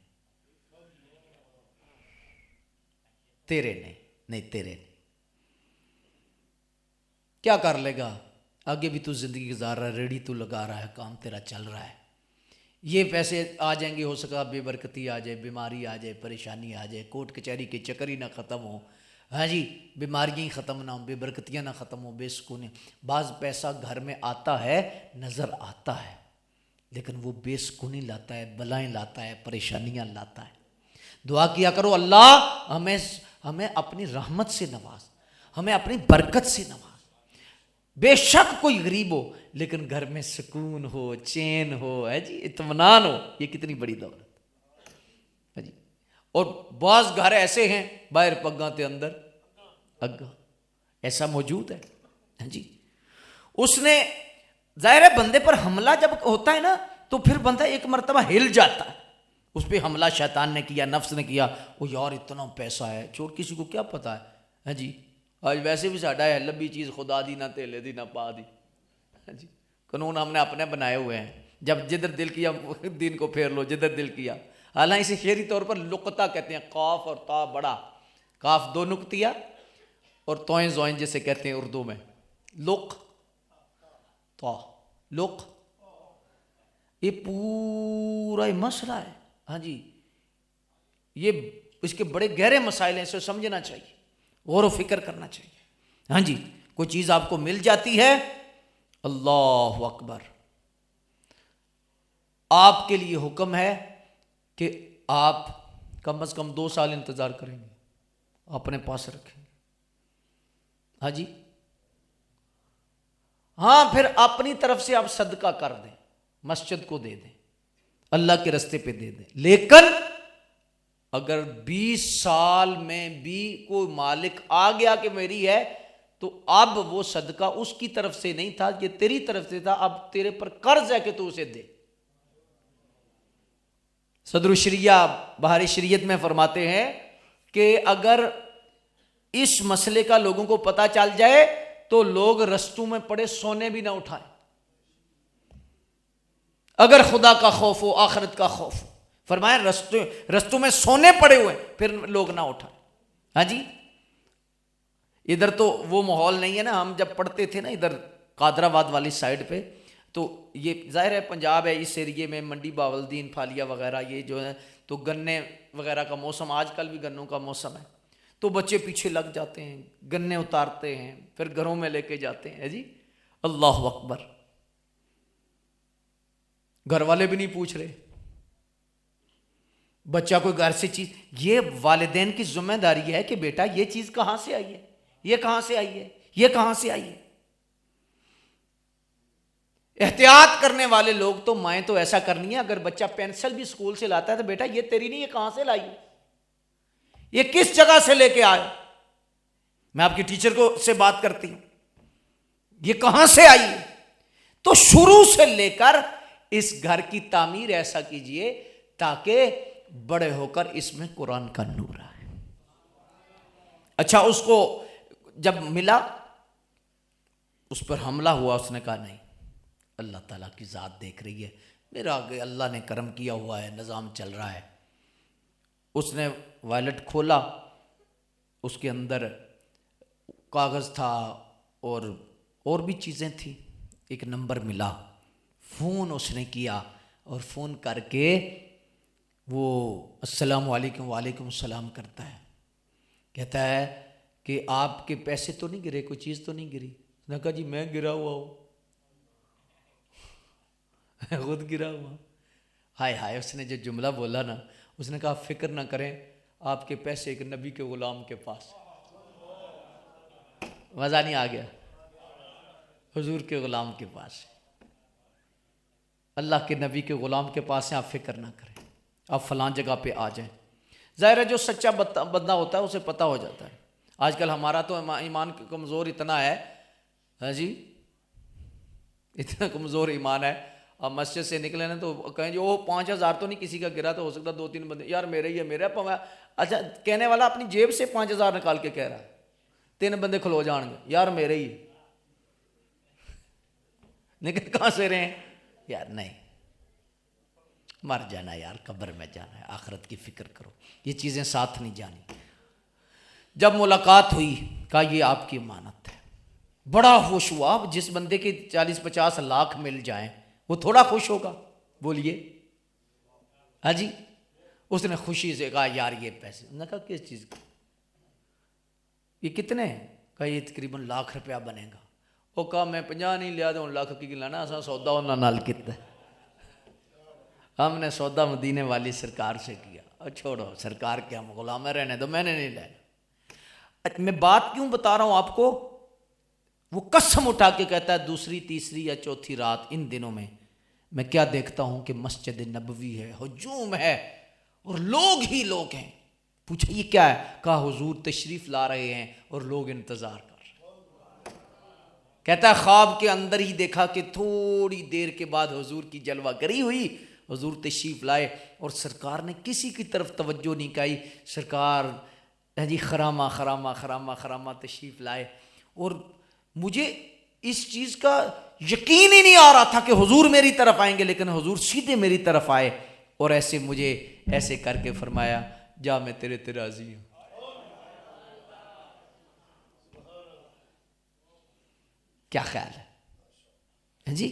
کیا کر لے گا؟ آگے بھی تو زندگی گزار رہا ہے، ریڑھی تو لگا رہا ہے، کام تیرا چل رہا ہے. یہ پیسے آ جائیں گے، ہو سکا بے برکتی آ جائے، بیماری آ جائے، پریشانی آ جائے، کوٹ کچہری کے چکر ہی نہ ختم ہو. ہاں جی، بیماریاں ہی ختم نہ ہوں، بے برکتیاں نہ ختم ہوں، بے سکونی. بعض پیسہ گھر میں آتا ہے، نظر آتا ہے، لیکن وہ بے سکونی لاتا ہے، بلائیں لاتا ہے، پریشانیاں لاتا ہے. دعا کیا کرو اللہ ہمیں اپنی رحمت سے نواز، ہمیں اپنی برکت سے نواز. بے شک کوئی غریب ہو لیکن گھر میں سکون ہو، چین ہو، ہے جی، اطمینان ہو. یہ کتنی بڑی دولت ہے جی. اور بعض گھر ایسے ہیں باہر پگاں تے اندر اگا، ایسا موجود ہے. ہاں جی، اس نے ظاہر ہے بندے پر حملہ جب ہوتا ہے نا تو پھر بندہ ایک مرتبہ ہل جاتا ہے. اس پہ حملہ شیطان نے کیا، نفس نے کیا. وہ یار اتنا پیسہ ہے، چھوڑ کسی کو کیا پتا ہے. ہاں جی، آج ویسے بھی ساڈا ہے لبی چیز خدا دی نہ تیلے دی نہ پا دی. ہاں جی، قانون ہم نے اپنے بنائے ہوئے ہیں. جب جدھر دل کیا دین کو پھیر لو، جدھر دل کیا. حالانکہ اسے شعری طور پر لقطہ کہتے ہیں، قاف اور تا بڑا، قاف 2 نقطیہ اور توئیں زوئیں جسے کہتے ہیں اردو میں، لق تا لق. یہ پورا مسئلہ ہے. ہاں جی، یہ اس کے بڑے گہرے مسائل ہیں، اسے سمجھنا چاہیے، غور و فکر کرنا چاہیے. ہاں جی، کوئی چیز آپ کو مل جاتی ہے، اللہ اکبر، آپ کے لیے حکم ہے کہ آپ کم از کم 2 سال انتظار کریں گے، اپنے پاس رکھیں گے. ہاں جی، ہاں پھر اپنی طرف سے آپ صدقہ کر دیں، مسجد کو دے دیں، اللہ کے رستے پہ دے دیں. لیکن اگر 20 سال میں بھی کوئی مالک آ گیا کہ میری ہے، تو اب وہ صدقہ اس کی طرف سے نہیں تھا، یہ تیری طرف سے تھا. اب تیرے پر قرض ہے کہ تو اسے دے. صدر الشریعہ بہار شریعت میں فرماتے ہیں کہ اگر اس مسئلے کا لوگوں کو پتہ چل جائے تو لوگ رستوں میں پڑے سونے بھی نہ اٹھائیں. اگر خدا کا خوف ہو، آخرت کا خوف ہو، فرمایا رستوں میں سونے پڑے ہوئے پھر لوگ نہ اٹھائیں. ہاں جی، ادھر تو وہ ماحول نہیں ہے نا. ہم جب پڑھتے تھے نا ادھر قادرآباد والی سائڈ پہ، تو یہ ظاہر ہے پنجاب ہے، اس ایریے میں منڈی باولدین پھالیا وغیرہ یہ جو ہے، تو گنے وغیرہ کا موسم، آج کل بھی گنوں کا موسم ہے، تو بچے پیچھے لگ جاتے ہیں، گنے اتارتے ہیں، پھر گھروں میں لے کے جاتے ہیں. جی اللہ اکبر. گھر والے بھی نہیں پوچھ رہے، بچہ کوئی گھر سے چیز، یہ والدین کی ذمہ داری ہے کہ بیٹا یہ چیز کہاں سے آئی ہے، یہ کہاں سے آئی ہے، یہ کہاں سے آئی ہے. احتیاط کرنے والے لوگ تو مائیں تو ایسا کرنی ہے، اگر بچہ پینسل بھی اسکول سے لاتا ہے تو بیٹا یہ تیری نہیں، یہ کہاں سے لائی، یہ کس جگہ سے لے کے آئے. میں آپ کی ٹیچر کو سے بات کرتی ہوں، یہ کہاں سے آئی ہے. تو شروع سے لے کر اس گھر کی تعمیر ایسا کیجئے تاکہ بڑے ہو کر اس میں قرآن کا نور آئے. اچھا، اس کو جب ملا، اس پر حملہ ہوا، اس نے کہا نہیں، اللہ تعالیٰ کی ذات دیکھ رہی ہے، میرا آگے اللہ نے کرم کیا ہوا ہے، نظام چل رہا ہے. اس نے وائلٹ کھولا، اس کے اندر کاغذ تھا اور بھی چیزیں تھیں. ایک نمبر ملا، فون اس نے کیا، اور فون کر کے وہ السلام علیکم، وعلیکم السلام کرتا ہے. کہتا ہے کہ آپ کے پیسے تو نہیں گرے، کوئی چیز تو نہیں گری. اس نے کہا جی میں گرا ہوا ہوں، خود گرا ہوا. ہائے ہائے، اس نے جو جملہ بولا نا، اس نے کہا فکر نہ کریں، آپ کے پیسے ایک نبی کے غلام کے پاس. مزہ نہیں آ گیا؟ حضور کے غلام کے پاس، اللہ کے نبی کے غلام کے پاس ہیں، آپ فکر نہ کریں، آپ فلاں جگہ پہ آ جائیں. ظاہر ہے جو سچا بندہ ہوتا ہے اسے پتہ ہو جاتا ہے. آج کل ہمارا تو ایمان کمزور اتنا ہے، ہاں جی، اتنا کمزور ایمان ہے. اب مسجد سے نکلے نا تو کہیں جی وہ 5,000 تو نہیں کسی کا گرا، تو ہو سکتا 2-3 بندے یار میرے ہی ہے، میرا پوا. اچھا، کہنے والا اپنی جیب سے 5,000 نکال کے کہہ رہا ہے، 3 بندے کھلو جان گے یار میرے ہی. لیکن کہاں سے رہے ہیں یار؟ نہیں، مر جانا یار، قبر میں جانا ہے، آخرت کی فکر کرو، یہ چیزیں ساتھ نہیں جانی. جب ملاقات ہوئی کہا یہ آپ کی امانت ہے. بڑا خوش ہوا. جس بندے کے 40-50 لاکھ مل جائیں وہ تھوڑا خوش ہوگا؟ بولیے. ہاں جی، اس نے خوشی سے کہا یار یہ پیسے. نے کہا کس چیز کا؟ یہ کتنے ہیں؟ کہا یہ تقریباً ₹1,00,000 بنے گا. وہ کہا میں 50 نہیں لیا تو 1,00,000 کی لانا، ایسا سودا ہونا نال کتنا. ہم نے سودا مدینے والی سرکار سے کیا. اور چھوڑو سرکار کے ہم غلام رہنے دو، میں نے نہیں لینا. میں بات کیوں بتا رہا ہوں آپ کو؟ وہ قسم اٹھا کے کہتا ہے دوسری، تیسری یا چوتھی رات ان دنوں میں کیا دیکھتا ہوں کہ مسجد نبوی ہے، ہجوم ہے اور لوگ ہی لوگ ہیں. پوچھا یہ کیا ہے؟ کہا حضور تشریف لا رہے ہیں اور لوگ انتظار کر رہے ہیں. کہتا ہے خواب کے اندر ہی دیکھا کہ تھوڑی دیر کے بعد حضور کی جلوہ گری ہوئی، حضور تشریف لائے اور سرکار نے کسی کی طرف توجہ نہیں کی. سرکار جی خرامہ خرامہ خرامہ خرامہ تشریف لائے. اور مجھے اس چیز کا یقین ہی نہیں آ رہا تھا کہ حضور میری طرف آئیں گے، لیکن حضور سیدھے میری طرف آئے اور ایسے مجھے ایسے کر کے فرمایا جا میں تیرے تے راضی ہوں. کیا خیال ہے جی؟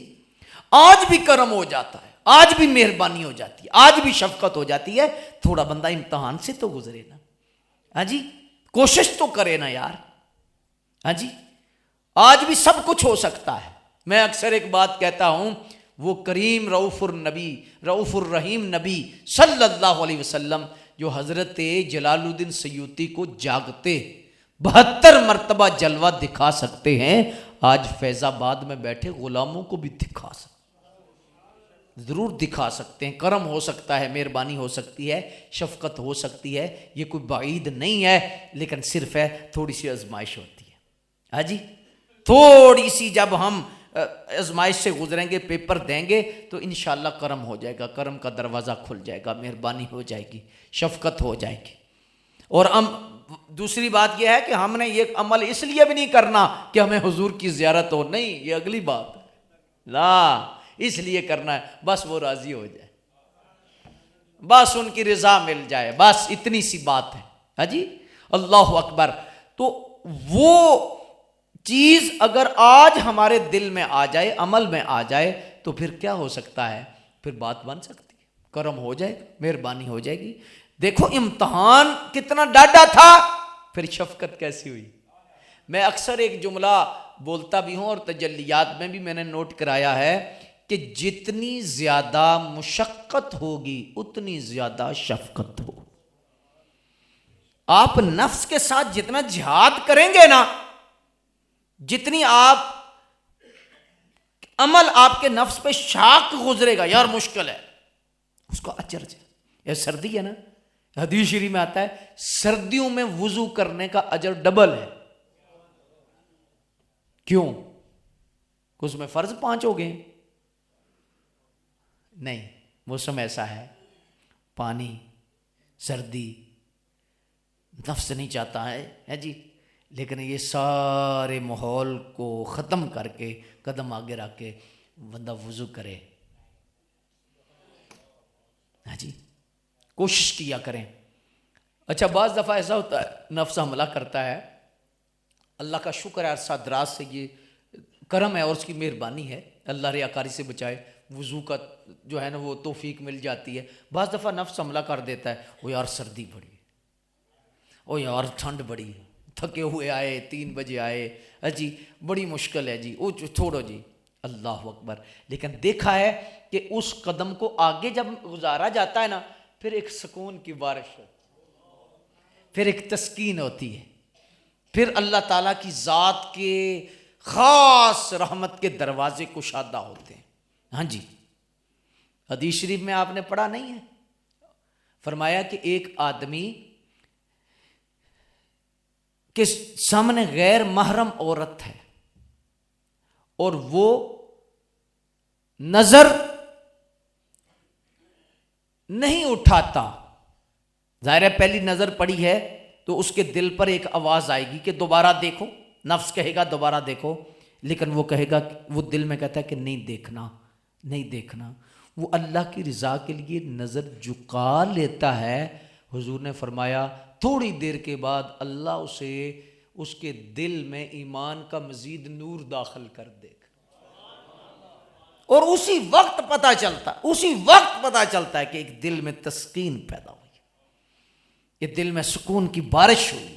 آج بھی کرم ہو جاتا ہے، آج بھی مہربانی ہو جاتی ہے، آج بھی شفقت ہو جاتی ہے. تھوڑا بندہ امتحان سے تو گزرے نا. ہاں جی، کوشش تو کرے نا یار. ہاں جی، آج بھی سب کچھ ہو سکتا ہے. میں اکثر ایک بات کہتا ہوں، وہ کریم رؤوف النبی رؤوف الرحیم نبی صلی اللہ علیہ وسلم جو حضرت جلال الدین سیوطی کو جاگتے 72 مرتبہ جلوہ دکھا سکتے ہیں، آج فیض آباد میں بیٹھے غلاموں کو بھی دکھا سکتے، ضرور دکھا سکتے ہیں. کرم ہو سکتا ہے، مہربانی ہو سکتی ہے، شفقت ہو سکتی ہے، یہ کوئی بعید نہیں ہے، لیکن صرف ہے تھوڑی سی آزمائش ہوتی ہے. ہاں جی، تھوڑی سی جب ہم آزمائش سے گزریں گے، پیپر دیں گے تو انشاءاللہ کرم ہو جائے گا، کرم کا دروازہ کھل جائے گا، مہربانی ہو جائے گی، شفقت ہو جائے گی. اور دوسری بات یہ ہے کہ ہم نے یہ عمل اس لیے بھی نہیں کرنا کہ ہمیں حضور کی زیارت ہو، نہیں، یہ اگلی بات ہے. لا، اس لیے کرنا ہے بس وہ راضی ہو جائے، بس ان کی رضا مل جائے، بس اتنی سی بات ہے. ہاں جی، اللہ اکبر. تو وہ چیز اگر آج ہمارے دل میں آ جائے، عمل میں آ جائے، تو پھر کیا ہو سکتا ہے؟ پھر بات بن سکتی ہے، کرم ہو جائے گا، مہربانی ہو جائے گی۔ دیکھو امتحان کتنا ڈاڈا تھا، پھر شفقت کیسی ہوئی۔ میں اکثر ایک جملہ بولتا بھی ہوں اور تجلیات میں بھی میں نے نوٹ کرایا ہے کہ جتنی زیادہ مشقت ہوگی اتنی زیادہ شفقت ہو۔ آپ نفس کے ساتھ جتنا جہاد کریں گے نا، جتنی آپ عمل آپ کے نفس پہ شاق گزرے گا، یار مشکل ہے، اس کو اجر ہے۔ یہ سردی ہے نا، حدیث شریف میں آتا ہے سردیوں میں وضو کرنے کا اجر ڈبل ہے۔ کیوں؟ کہ اس میں فرض 5 ہو گئے؟ نہیں، موسم ایسا ہے، پانی، سردی، نفس نہیں چاہتا ہے جی، لیکن یہ سارے ماحول کو ختم کر کے قدم آگے رکھ کے بندہ وضو کرے۔ ہاں جی، کوشش کیا کریں۔ اچھا، بعض دفعہ ایسا ہوتا ہے نفس حملہ کرتا ہے، اللہ کا شکر ہے عرصہ دراز سے یہ کرم ہے اور اس کی مہربانی ہے، اللہ ریاکاری سے بچائے، وضو کا جو ہے نا وہ توفیق مل جاتی ہے۔ بعض دفعہ نفس حملہ کر دیتا ہے، وہ یار سردی بڑی، او یار ٹھنڈ بڑی، تھکے ہوئے آئے، 3 بجے آئے، جی بڑی مشکل ہے جی، وہ چھوڑو جی، اللہ اکبر۔ لیکن دیکھا ہے کہ اس قدم کو آگے جب گزارا جاتا ہے نا، پھر ایک سکون کی بارش ہوتی ہے، پھر ایک تسکین ہوتی ہے، پھر اللہ تعالیٰ کی ذات کے خاص رحمت کے دروازے کشادہ ہوتے ہیں۔ ہاں جی، حدیث شریف میں آپ نے پڑھا نہیں ہے، فرمایا کہ ایک آدمی کے سامنے غیر محرم عورت ہے اور وہ نظر نہیں اٹھاتا، ظاہر ہے پہلی نظر پڑی ہے تو اس کے دل پر ایک آواز آئے گی کہ دوبارہ دیکھو، نفس کہے گا دوبارہ دیکھو، لیکن وہ کہے گا، وہ دل میں کہتا ہے کہ نہیں دیکھنا، نہیں دیکھنا۔ وہ اللہ کی رضا کے لیے نظر جھکا لیتا ہے۔ حضور نے فرمایا تھوڑی دیر کے بعد اللہ اسے اس کے دل میں ایمان کا مزید نور داخل کر دے گا، اور اسی وقت پتہ چلتا ہے کہ ایک دل میں تسکین پیدا ہوئی، یہ دل میں سکون کی بارش ہوئی۔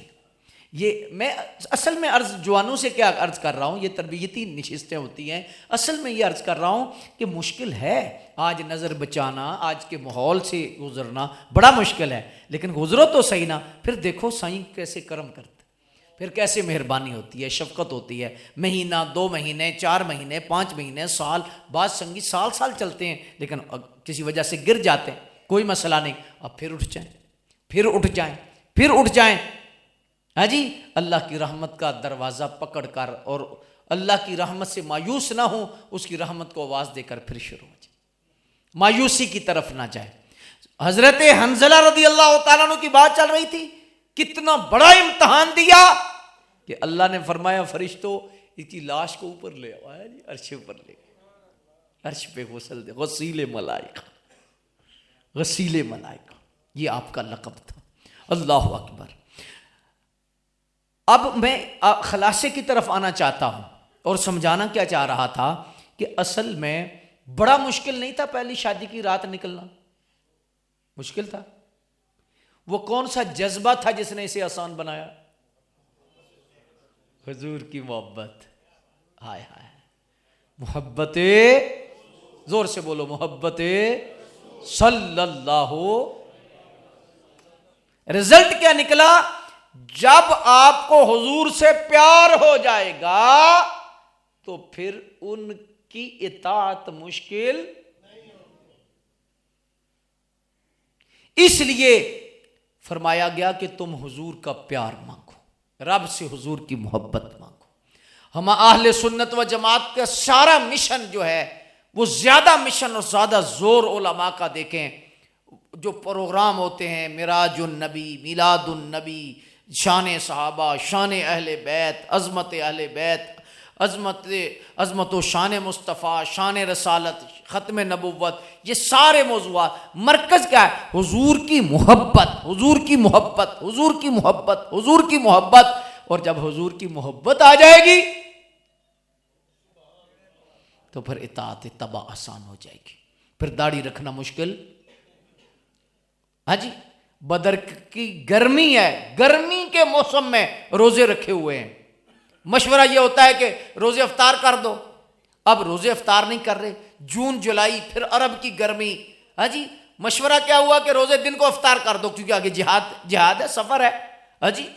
یہ میں اصل میں جوانوں سے کیا عرض کر رہا ہوں، یہ تربیتی نشستیں ہوتی ہیں، اصل میں یہ عرض کر رہا ہوں کہ مشکل ہے آج نظر بچانا، آج کے ماحول سے گزرنا بڑا مشکل ہے، لیکن گزرو تو صحیح نا، پھر دیکھو سائیں کیسے کرم کرتے، پھر کیسے مہربانی ہوتی ہے، شفقت ہوتی ہے۔ مہینہ، 2 مہینے، 4 مہینے، 5 مہینے، سال، بعض سنگی سال چلتے ہیں لیکن کسی وجہ سے گر جاتے ہیں، کوئی مسئلہ نہیں، اب پھر اٹھ جائیں۔ ہاں جی، اللہ کی رحمت کا دروازہ پکڑ کر اور اللہ کی رحمت سے مایوس نہ ہوں، اس کی رحمت کو آواز دے کر پھر شروع ہو جائے، مایوسی کی طرف نہ جائے۔ حضرت حنظلہ رضی اللہ تعالیٰ عنہ کی بات چل رہی تھی، کتنا بڑا امتحان دیا کہ اللہ نے فرمایا فرشتوں اس کی لاش کو اوپر لے آؤ، عرش پر لے، عرش پہ غسل دے، غسیل ملائکہ، یہ آپ کا لقب تھا۔ اللہ اکبر۔ اب میں خلاصے کی طرف آنا چاہتا ہوں اور سمجھانا کیا چاہ رہا تھا کہ اصل میں بڑا مشکل نہیں تھا پہلی شادی کی رات نکلنا، مشکل تھا۔ وہ کون سا جذبہ تھا جس نے اسے آسان بنایا؟ حضور کی محبت۔ ہائے ہائے، محبت، زور سے بولو، محبت صلی اللہ۔ رزلٹ کیا نکلا؟ جب آپ کو حضور سے پیار ہو جائے گا تو پھر ان کی اطاعت مشکل نہیں ہوگی۔ اس لیے فرمایا گیا کہ تم حضور کا پیار مانگو، رب سے حضور کی محبت مانگو۔ ہم اہل سنت و جماعت کا سارا مشن جو ہے وہ زیادہ مشن اور زیادہ زور علماء کا دیکھیں، جو پروگرام ہوتے ہیں، معراج النبی، میلاد النبی، شان صحابہ، شان اہل بیت، عظمت اہل بیت، عظمت و شان مصطفیٰ، شان رسالت، ختم نبوت، یہ سارے موضوعات مرکز کیا ہے؟ حضور کی محبت، حضور کی محبت، حضور کی محبت، حضور کی محبت۔ اور جب حضور کی محبت آ جائے گی تو پھر اطاعت تبع آسان ہو جائے گی، پھر داڑھی رکھنا مشکل۔ ہاں جی، بدر کی گرمی ہے، گرمی کے موسم میں روزے رکھے ہوئے ہیں، مشورہ یہ ہوتا ہے کہ روزے افطار کر دو، اب روزے افطار نہیں کر رہے، جون جولائی، پھر عرب کی گرمی۔ ہاں جی، مشورہ کیا ہوا کہ روزے دن کو افطار کر دو کیونکہ آگے جہاد ہے، سفر ہے۔ ہاں جی،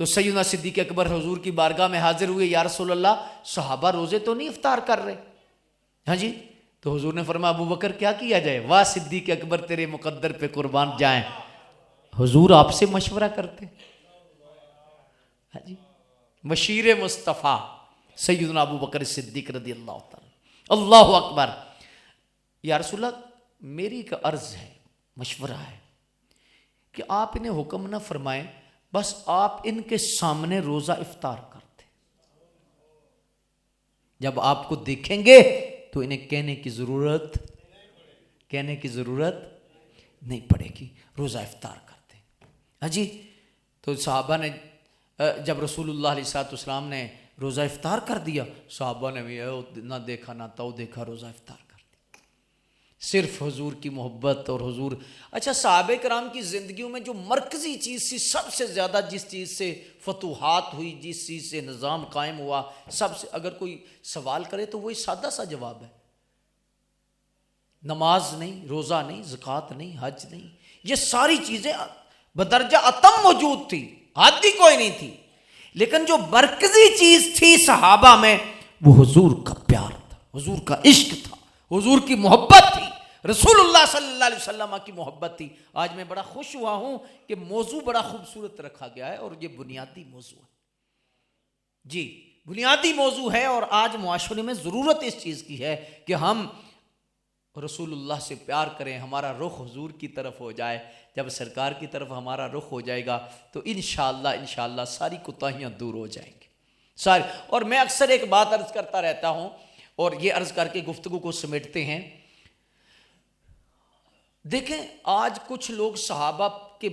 تو سیدنا صدیق اکبر حضور کی بارگاہ میں حاضر ہوئے، یا رسول اللہ صحابہ روزے تو نہیں افطار کر رہے۔ ہاں جی، تو حضور نے فرمایا ابو بکر کیا کیا جائے؟ واہ صدیق اکبر تیرے مقدر پہ قربان جائیں، حضور آپ سے مشورہ کرتے۔ ہاں جی، مشیر مصطفیٰ سیدنا ابو بکر صدیق رضی اللہ تعالی۔ اللہ اکبر۔ یا رسول اللہ میری ایک عرض ہے، مشورہ ہے کہ آپ انہیں حکم نہ فرمائیں، بس آپ ان کے سامنے روزہ افطار کر دیں، جب آپ کو دیکھیں گے تو انہیں کہنے کی ضرورت نہیں پڑے گی، روزہ افطار کر دیں۔ ہاں جی، تو صحابہ نے جب رسول اللہ علیہ السلام نے روزہ افطار کر دیا، صحابہ نے بھی نہ دیکھا نہ تو دیکھا، روزہ افطار کر دیا، صرف حضور کی محبت اور حضور۔ اچھا، صحابہ کرام کی زندگیوں میں جو مرکزی چیز تھی، سب سے زیادہ جس چیز سے فتوحات ہوئی، جس چیز سے نظام قائم ہوا، سب سے اگر کوئی سوال کرے تو وہی سادہ سا جواب ہے، نماز نہیں، روزہ نہیں، زکوٰۃ نہیں، حج نہیں، یہ ساری چیزیں بدرجہ اتم موجود تھی، حد ہی کوئی نہیں تھی، لیکن جو مرکزی چیز تھی صحابہ میں وہ حضور کا پیار تھا، حضور کا عشق تھا، حضور کی محبت تھی، رسول اللہ صلی اللہ علیہ وسلم کی محبت تھی۔ آج میں بڑا خوش ہوا ہوں کہ موضوع بڑا خوبصورت رکھا گیا ہے، اور یہ بنیادی موضوع ہے، جی بنیادی موضوع ہے، اور آج معاشرے میں ضرورت اس چیز کی ہے کہ ہم رسول اللہ سے پیار کریں، ہمارا رخ حضور کی طرف ہو جائے۔ جب سرکار کی طرف ہمارا رخ ہو جائے گا تو انشاءاللہ ساری کوتاہیاں دور ہو جائیں گی ساری۔ اور میں اکثر ایک بات عرض کرتا رہتا ہوں، اور یہ عرض کر کے گفتگو کو سمیٹتے ہیں۔ دیکھیں، آج کچھ لوگ صحابہ کے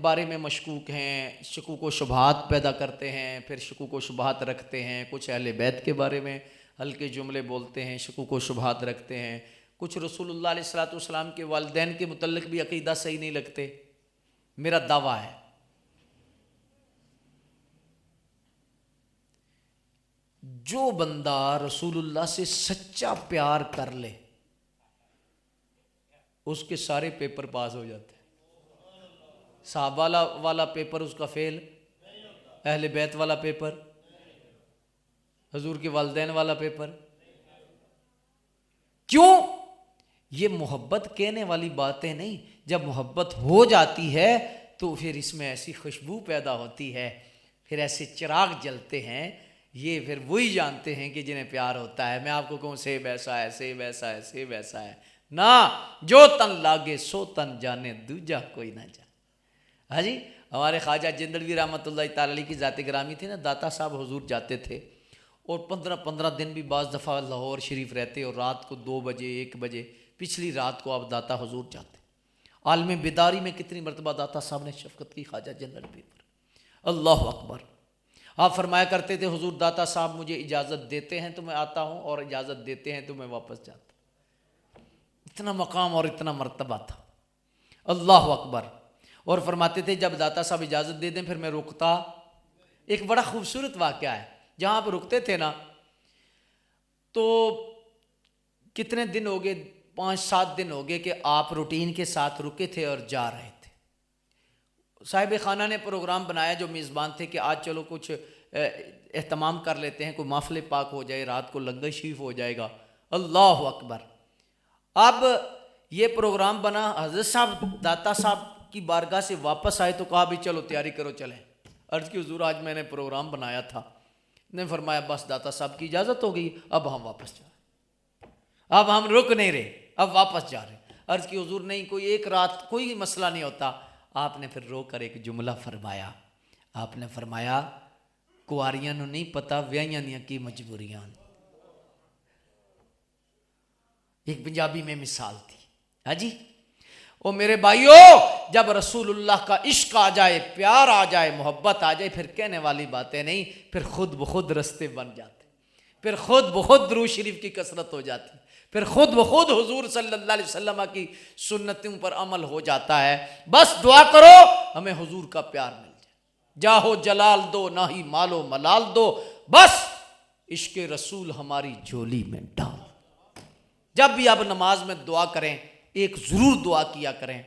بارے میں مشکوک ہیں، شکوک و شبہات پیدا کرتے ہیں، پھر شکوک و شبہات رکھتے ہیں، کچھ اہل بیت کے بارے میں ہلکے جملے بولتے ہیں، شکوک و شبہات رکھتے ہیں، کچھ رسول اللہ علیہ السلام کے والدین کے متعلق بھی عقیدہ صحیح نہیں لگتے۔ میرا دعویٰ ہے جو بندہ رسول اللہ سے سچا پیار کر لے اس کے سارے پیپر پاس ہو جاتے ہیں۔ صحابہ والا پیپر اس کا فیل، اہل بیت والا پیپر، حضور کے والدین والا پیپر۔ کیوں؟ یہ محبت کہنے والی باتیں نہیں، جب محبت ہو جاتی ہے تو پھر اس میں ایسی خوشبو پیدا ہوتی ہے، پھر ایسے چراغ جلتے ہیں، یہ پھر وہی جانتے ہیں کہ جنہیں پیار ہوتا ہے۔ میں آپ کو کہوں سیب ایسا ہے، سیب ایسا ہے، سیب ایسا ہے، نہ جو تن لاگے سو تن جانے، دوجا کوئی نہ جانے۔ ہاں جی، ہمارے خواجہ جندلوی رحمۃ اللہ تعالی علیہ کی ذات گرامی تھی نا، داتا صاحب حضور جاتے تھے، اور 15 دن بھی بعض دفعہ لاہور شریف رہتے، اور رات کو 2 بجے 1 بجے پچھلی رات کو آپ داتا حضور جاتے۔ عالم بیداری میں کتنی مرتبہ داتا صاحب نے شفقت کی خواجہ جندلوی پر، اللہ اکبر۔ آپ فرمایا کرتے تھے حضور داتا صاحب مجھے اجازت دیتے ہیں تو میں آتا ہوں، اور اجازت دیتے ہیں تو میں واپس جاتا ہوں۔ اتنا مقام اور اتنا مرتبہ تھا، اللہ اکبر۔ اور فرماتے تھے جب داتا صاحب اجازت دے دیں پھر میں رکتا۔ ایک بڑا خوبصورت واقعہ ہے، جہاں آپ رکتے تھے نا تو کتنے دن ہو گئے، 5-7 دن ہو گئے کہ آپ روٹین کے ساتھ رکے تھے اور جا رہے تھے۔ صاحب خانہ نے پروگرام بنایا، جو میزبان تھے، کہ آج چلو کچھ اہتمام کر لیتے ہیں، کوئی محفل پاک ہو جائے، رات کو لنگر شریف ہو جائے گا، اللہ اکبر۔ اب یہ پروگرام بنا، حضرت صاحب داتا صاحب کی بارگاہ سے واپس آئے تو کہا بھی چلو تیاری کرو چلیں۔ عرض کی حضور آج میں نے پروگرام بنایا تھا۔ نے فرمایا بس داتا صاحب کی اجازت ہو گئی، اب ہم واپس جا رہے ہیں، اب ہم رک نہیں رہے، اب واپس جا رہے ہیں۔ عرض کی حضور نہیں، کوئی ایک رات کوئی مسئلہ نہیں ہوتا۔ آپ نے پھر رو کر ایک جملہ فرمایا، آپ نے فرمایا کواریاں نو نہیں پتا ویاہیاں دیاں کی مجبوریاں۔ ایک پنجابی میں مثال تھی، ہاں جی، او میرے بھائیو جب رسول اللہ کا عشق آ جائے، پیار آ جائے، محبت آ جائے، پھر کہنے والی باتیں نہیں، پھر خود بخود رستے بن جاتے، پھر خود بخود درود شریف کی کثرت ہو جاتی، پھر خود بخود حضور صلی اللہ علیہ وسلم کی سنتوں پر عمل ہو جاتا ہے۔ بس دعا کرو ہمیں حضور کا پیار مل جائے، جاہو جلال دو نہ ہی مال و ملال دو، بس عشق رسول ہماری جھولی میں ڈال۔ جب بھی آپ نماز میں دعا کریں ایک ضرور دعا کیا کریں،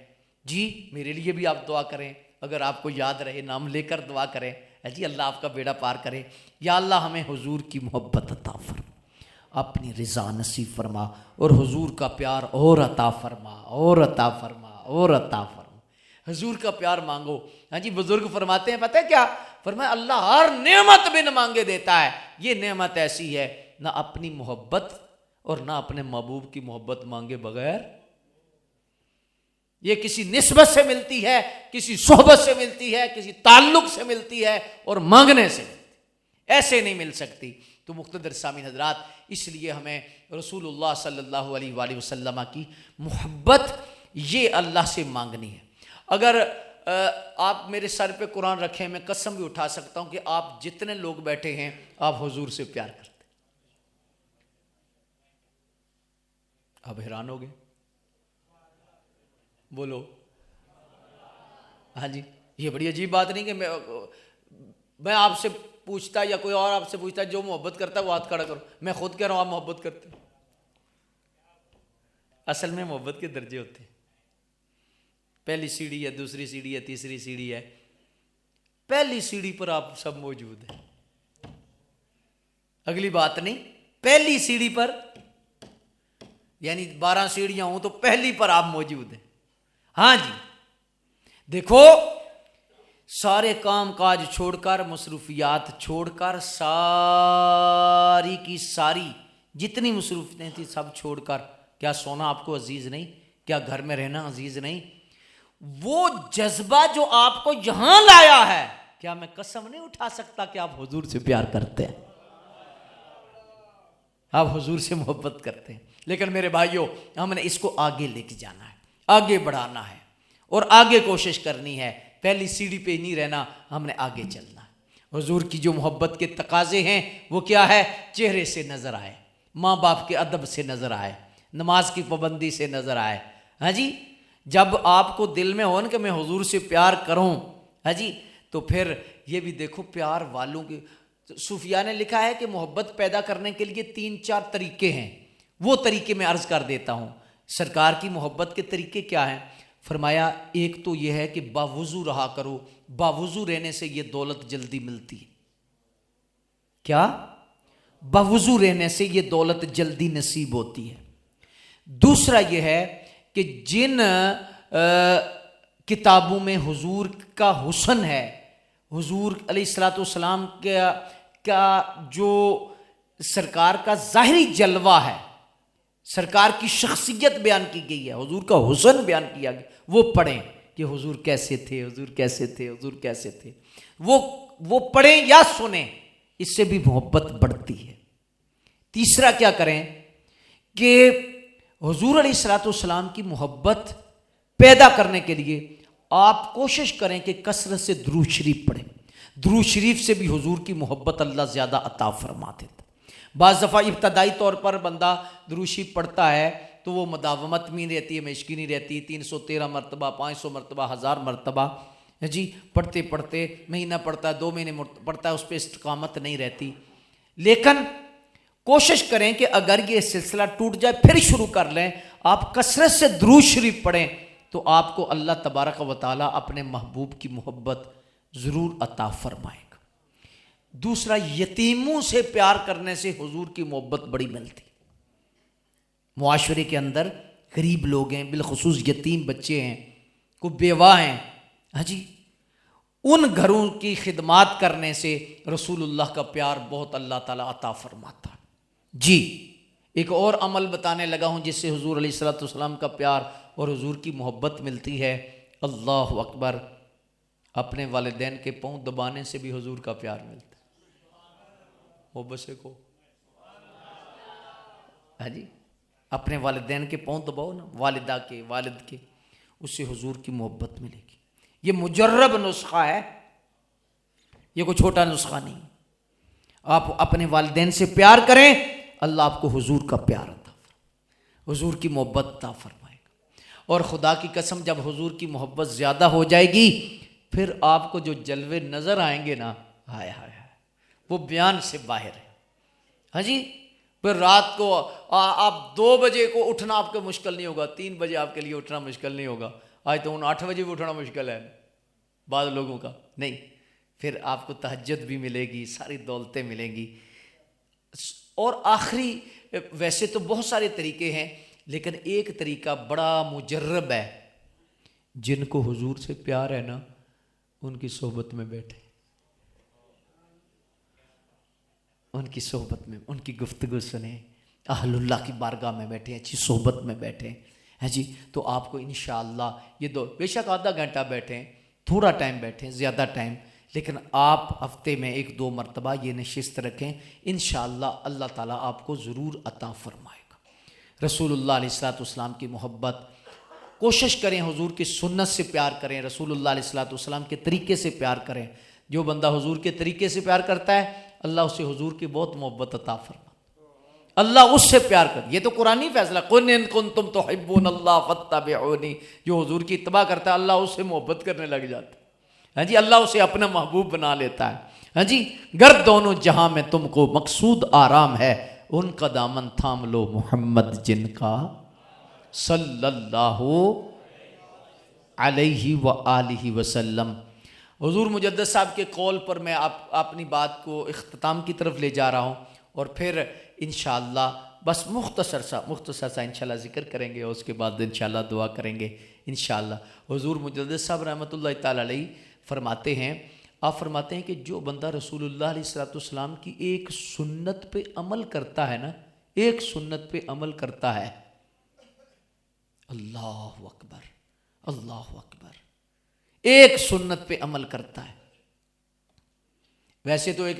جی میرے لیے بھی آپ دعا کریں، اگر آپ کو یاد رہے نام لے کر دعا کریں، جی اللہ آپ کا بیڑا پار کرے، یا اللہ ہمیں حضور کی محبت عطا فرما، اپنی رضا نصیب فرما، اور حضور کا پیار اور عطا فرما، اور عطا فرما، اور عطا فرما۔ حضور کا پیار مانگو۔ ہاں جی بزرگ فرماتے ہیں پتہ ہے کیا فرمایا، اللہ ہر نعمت بن مانگے دیتا ہے، یہ نعمت ایسی ہے نہ اپنی محبت اور نہ اپنے محبوب کی محبت مانگے بغیر، یہ کسی نسبت سے ملتی ہے، کسی صحبت سے ملتی ہے، کسی تعلق سے ملتی ہے، اور مانگنے سے ملتی ہے، ایسے نہیں مل سکتی۔ تو مقتدر سامعین حضرات، اس لیے ہمیں رسول اللہ صلی اللہ علیہ وآلہ وسلم کی محبت یہ اللہ سے مانگنی ہے۔ اگر آپ میرے سر پہ قرآن رکھیں، میں قسم بھی اٹھا سکتا ہوں کہ آپ جتنے لوگ بیٹھے ہیں آپ حضور سے پیار کرتے، آپ حیران ہو گئے، بولو ہاں جی، یہ بڑی عجیب بات نہیں کہ میں آپ سے پوچھتا یا کوئی اور آپ سے پوچھتا جو محبت کرتا ہے وہ ہاتھ کھڑا کرو، میں خود کہہ رہا ہوں آپ محبت کرتے ہیں۔ اصل میں محبت کے درجے ہوتے ہیں، پہلی سیڑھی ہے، دوسری سیڑھی ہے، تیسری سیڑھی ہے، پہلی سیڑھی پر آپ سب موجود ہیں، اگلی بات نہیں، پہلی سیڑھی پر یعنی 12 سیڑھیاں ہوں تو پہلی پر آپ موجود ہیں۔ ہاں جی دیکھو، سارے کام کاج چھوڑ کر، مصروفیات چھوڑ کر، ساری کی ساری جتنی مصروفیتیں تھیں سب چھوڑ کر، کیا سونا آپ کو عزیز نہیں؟ کیا گھر میں رہنا عزیز نہیں؟ وہ جذبہ جو آپ کو یہاں لایا ہے، کیا میں قسم نہیں اٹھا سکتا کہ آپ حضور سے پیار کرتے ہیں، آپ حضور سے محبت کرتے ہیں۔ لیکن میرے بھائیوں، ہم نے اس کو آگے لے کے جانا ہے، آگے بڑھانا ہے، اور آگے کوشش کرنی ہے، پہلی سیڑھی پہ نہیں رہنا، ہم نے آگے چلنا ہے۔ حضور کی جو محبت کے تقاضے ہیں وہ کیا ہے؟ چہرے سے نظر آئے، ماں باپ کے ادب سے نظر آئے، نماز کی پابندی سے نظر آئے۔ ہاں جی جب آپ کو دل میں ہو نا کہ میں حضور سے پیار کروں، ہاں جی تو پھر یہ بھی دیکھو پیار والوں کے، صوفیاء نے لکھا ہے کہ محبت پیدا کرنے کے لیے 3-4 طریقے ہیں، وہ طریقے میں عرض کر دیتا ہوں۔ سرکار کی محبت کے طریقے کیا ہیں؟ فرمایا ایک تو یہ ہے کہ باوضو رہا کرو، باوضو رہنے سے یہ دولت جلدی ملتی ہے۔ کیا؟ باوضو رہنے سے یہ دولت جلدی نصیب ہوتی ہے۔ دوسرا یہ ہے کہ جن کتابوں میں حضور کا حسن ہے، حضور علیہ الصلوۃ والسلام کا جو سرکار کا ظاہری جلوہ ہے، سرکار کی شخصیت بیان کی گئی ہے، حضور کا حسن بیان کیا گیا، وہ پڑھیں کہ حضور کیسے تھے، حضور کیسے تھے، حضور کیسے تھے، وہ پڑھیں یا سنیں، اس سے بھی محبت بڑھتی ہے۔ تیسرا کیا کریں کہ حضور علیہ الصلوۃ والسلام کی محبت پیدا کرنے کے لیے آپ کوشش کریں کہ کثرت سے درود شریف پڑھیں۔ درود شریف سے بھی حضور کی محبت اللہ زیادہ عطا فرما دیتا۔ بعض دفعہ ابتدائی طور پر بندہ درود شریف پڑھتا ہے تو وہ مداومت میں رہتی ہے، مشکی نہیں رہتی، 313 مرتبہ، 500 مرتبہ، 1000 مرتبہ جی پڑھتے پڑھتے مہینہ پڑھتا ہے، 2 مہینے پڑھتا ہے، اس پہ استقامت نہیں رہتی۔ لیکن کوشش کریں کہ اگر یہ سلسلہ ٹوٹ جائے پھر شروع کر لیں، آپ کثرت سے درود شریف پڑھیں تو آپ کو اللہ تبارک و تعالیٰ اپنے محبوب کی محبت ضرور عطا فرمائے گا۔ دوسرا، یتیموں سے پیار کرنے سے حضور کی محبت بڑی ملتی۔ معاشرے کے اندر غریب لوگ ہیں، بالخصوص یتیم بچے ہیں، کوئی بیوہ ہیں، ہاں جی ان گھروں کی خدمات کرنے سے رسول اللہ کا پیار بہت اللہ تعالیٰ عطا فرماتا ہے۔ جی ایک اور عمل بتانے لگا ہوں جس سے حضور علیہ الصلوۃ والسلام کا پیار اور حضور کی محبت ملتی ہے۔ اللہ اکبر، اپنے والدین کے پاؤں دبانے سے بھی حضور کا پیار ملتا ہے۔ وہ بسے کو ہاں جی اپنے والدین کے پاؤں دباؤ نا، والدہ کے، والد کے، اسے حضور کی محبت ملے گی. یہ مجرب نسخہ ہے، یہ کوئی چھوٹا نسخہ نہیں. آپ اپنے والدین سے پیار کریں، اللہ آپ کو حضور کا پیار عطا فرمائے، حضور کی محبت عطا فرمائے گا. اور خدا کی قسم جب حضور کی محبت زیادہ ہو جائے گی پھر آپ کو جو جلوے نظر آئیں گے نا، ہائے ہائے ہائے، وہ بیان سے باہر ہے. ہاں جی، پھر رات کو آپ 2 بجے کو اٹھنا آپ کو مشکل نہیں ہوگا، 3 بجے آپ کے لیے اٹھنا مشکل نہیں ہوگا. آج تو 8 بجے بھی اٹھنا مشکل ہے بعض لوگوں کا. نہیں، پھر آپ کو تہجد بھی ملے گی، ساری دولتیں ملیں گی. اور آخری، ویسے تو بہت سارے طریقے ہیں لیکن ایک طریقہ بڑا مجرب ہے. جن کو حضور سے پیار ہے نا ان کی صحبت میں بیٹھے، ان کی صحبت میں، ان کی گفتگو سنیں، اہل اللہ کی بارگاہ میں بیٹھے، اچھی صحبت میں بیٹھے ہیں جی. تو آپ کو انشاءاللہ یہ بے شک آدھا گھنٹہ بیٹھیں، تھوڑا ٹائم بیٹھیں، زیادہ ٹائم، لیکن آپ ہفتے میں 1-2 مرتبہ یہ نشست رکھیں، انشاءاللہ اللہ تعالیٰ آپ کو ضرور عطا فرمائے گا. رسول اللہ علیہ السلام کی محبت، کوشش کریں حضور کی سنت سے پیار کریں، رسول اللہ علیہ السلام کے طریقے سے پیار کریں. جو بندہ حضور کے طریقے سے پیار کرتا ہے اللہ اسے حضور کی بہت محبت عطا فرماتا، اللہ اس سے پیار کر. یہ تو قرآنی فیصلہ، قُلْ إِن كُنتُمْ تُحِبُّونَ اللَّهَ فَاتَّبِعُونِي. جو حضور کی اتباع کرتا ہے اللہ اس سے محبت کرنے لگ جاتا ہے. ہاں جی، اللہ اسے اپنا محبوب بنا لیتا ہے. ہاں جی، گر دونوں جہاں میں تم کو مقصود آرام ہے، ان کا دامن تھام لو محمد جن کا صلی اللہ علیہ وآلہ وسلم. حضور مجدد صاحب کے قول پر میں اپنی بات کو اختتام کی طرف لے جا رہا ہوں، اور پھر انشاءاللہ بس مختصر سا انشاءاللہ ذکر کریں گے، اور اس کے بعد انشاءاللہ دعا کریں گے انشاءاللہ. حضور مجدد صاحب رحمۃ اللہ تعالی علیہ فرماتے ہیں، آپ فرماتے ہیں کہ جو بندہ رسول اللہ علیہ السلام کی ایک سنت پہ عمل کرتا ہے نا، ایک سنت پہ عمل کرتا ہے، اللہ اکبر اللہ اکبر، ایک سنت پہ عمل کرتا ہے. ویسے تو ایک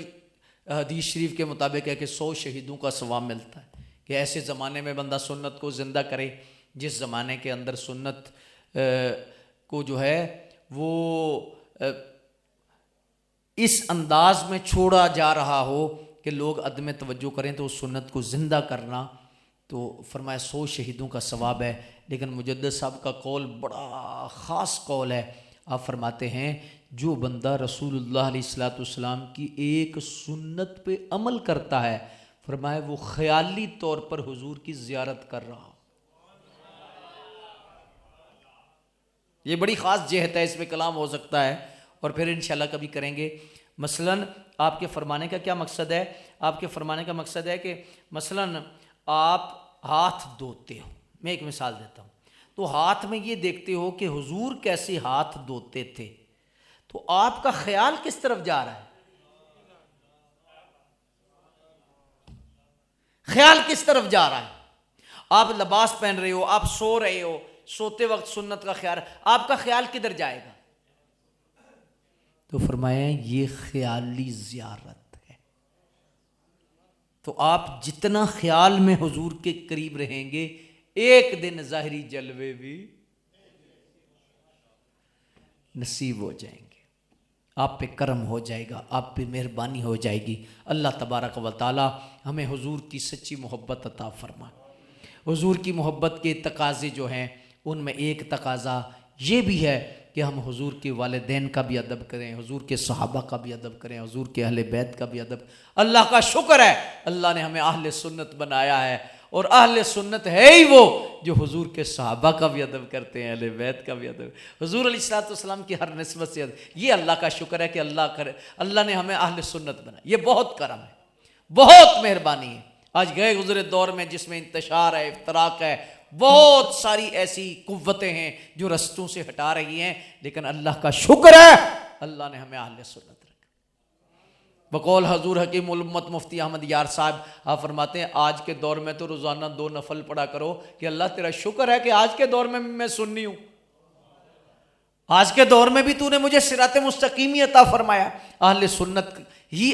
حدیث شریف کے مطابق ہے کہ 100 شہیدوں کا ثواب ملتا ہے، کہ ایسے زمانے میں بندہ سنت کو زندہ کرے جس زمانے کے اندر سنت کو جو ہے وہ اس انداز میں چھوڑا جا رہا ہو کہ لوگ عدم توجہ کریں، تو اس سنت کو زندہ کرنا، تو فرمایا 100 شہیدوں کا ثواب ہے. لیکن مجدد صاحب کا قول بڑا خاص قول ہے. آپ فرماتے ہیں جو بندہ رسول اللہ علیہ السلام کی ایک سنت پہ عمل کرتا ہے، فرمایا وہ خیالی طور پر حضور کی زیارت کر رہا. یہ بڑی خاص جہت ہے، اس میں کلام ہو سکتا ہے اور پھر انشاءاللہ کبھی کریں گے. مثلاً آپ کے فرمانے کا کیا مقصد ہے؟ آپ کے فرمانے کا مقصد ہے کہ مثلاً آپ ہاتھ دھوتے ہو، میں ایک مثال دیتا ہوں، تو ہاتھ میں یہ دیکھتے ہو کہ حضور کیسے ہاتھ دھوتے تھے، تو آپ کا خیال کس طرف جا رہا ہے؟ خیال کس طرف جا رہا ہے؟ آپ لباس پہن رہے ہو، آپ سو رہے ہو، سوتے وقت سنت کا خیال، آپ کا خیال کدھر جائے گا؟ تو فرمایا یہ خیالی زیارت ہے. تو آپ جتنا خیال میں حضور کے قریب رہیں گے، ایک دن ظاہری جلوے بھی نصیب ہو جائیں گے، آپ پہ کرم ہو جائے گا، آپ پہ مہربانی ہو جائے گی. اللہ تبارک و تعالی ہمیں حضور کی سچی محبت عطا فرمائے. حضور کی محبت کے تقاضے جو ہیں ان میں ایک تقاضا یہ بھی ہے کہ ہم حضور کے والدین کا بھی ادب کریں، حضور کے صحابہ کا بھی ادب کریں، حضور کے اہل بیت کا بھی ادب. اللہ کا شکر ہے اللہ نے ہمیں اہل سنت بنایا ہے، اور اہل سنت ہے ہی وہ جو حضور کے صحابہ کا بھی ادب کرتے ہیں، اہل بیت کا بھی ادب، حضور علیہ السلام کی ہر نسبت سے ادب. یہ اللہ کا شکر ہے کہ اللہ نے ہمیں اہل سنت بنایا. یہ بہت کرم ہے، بہت مہربانی ہے. آج گئے گزرے دور میں جس میں انتشار ہے، افتراق ہے، بہت ساری ایسی قوتیں ہیں جو رستوں سے ہٹا رہی ہیں، لیکن اللہ کا شکر ہے اللہ نے ہمیں اہل سنت رکھا. بقول حضور حکیم الامت مفتی احمد یار صاحب آپ فرماتے ہیں آج کے دور میں تو روزانہ 2 نفل پڑھا کرو کہ اللہ تیرا شکر ہے کہ آج کے دور میں سنی ہوں، آج کے دور میں بھی تو نے مجھے صراط مستقیمی عطا فرمایا. اہل سنت ہی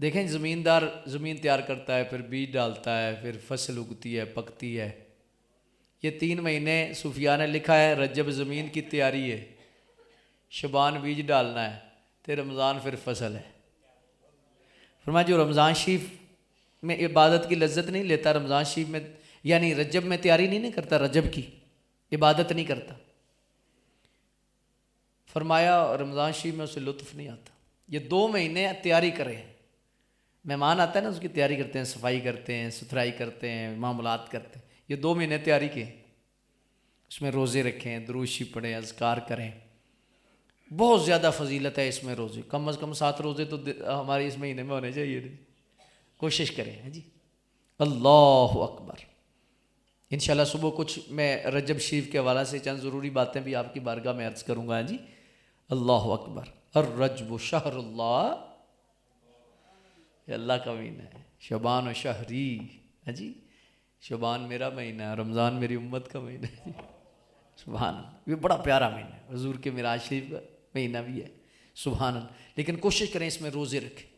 دیکھیں زمیندار زمین تیار کرتا ہے، پھر بیج ڈالتا ہے، پھر فصل اگتی ہے، پکتی ہے. یہ 3 مہینے صوفیاء نے لکھا ہے رجب زمین کی تیاری ہے، شعبان بیج ڈالنا ہے، پھر رمضان پھر فصل ہے. فرمایا جو رمضان شریف میں عبادت کی لذت نہیں لیتا، رمضان شریف میں یعنی رجب میں تیاری نہیں کرتا، رجب کی عبادت نہیں کرتا، فرمایا رمضان شریف میں اسے لطف نہیں آتا. یہ 2 مہینے تیاری کرے ہیں، مہمان آتا ہے نا اس کی تیاری کرتے ہیں، صفائی کرتے ہیں، ستھرائی کرتے ہیں، معاملات کرتے ہیں. یہ 2 مہینے تیاری کے ہیں، اس میں روزے رکھیں، درود شریف پڑھیں، اذکار کریں. بہت زیادہ فضیلت ہے اس میں روزے، کم از کم 7 روزے تو ہمارے اس مہینے میں ہونے چاہیے. کوشش کریں جی. اللہ اکبر. انشاءاللہ صبح کچھ میں رجب شریف کے حوالے سے چند ضروری باتیں بھی آپ کی بارگاہ میں عرض کروں گا جی. اللہ اکبر. الرجب شہر اللہ، یہ اللہ کا مہینہ ہے. شعبان و شہری جی، شعبان میرا مہینہ ہے، رمضان میری امت کا مہینہ ہے. سبحان اللہ، یہ بڑا پیارا مہینہ ہے، حضور کے معراج شریف کا مہینہ بھی ہے. سبحان اللہ. لیکن کوشش کریں اس میں روزے رکھیں.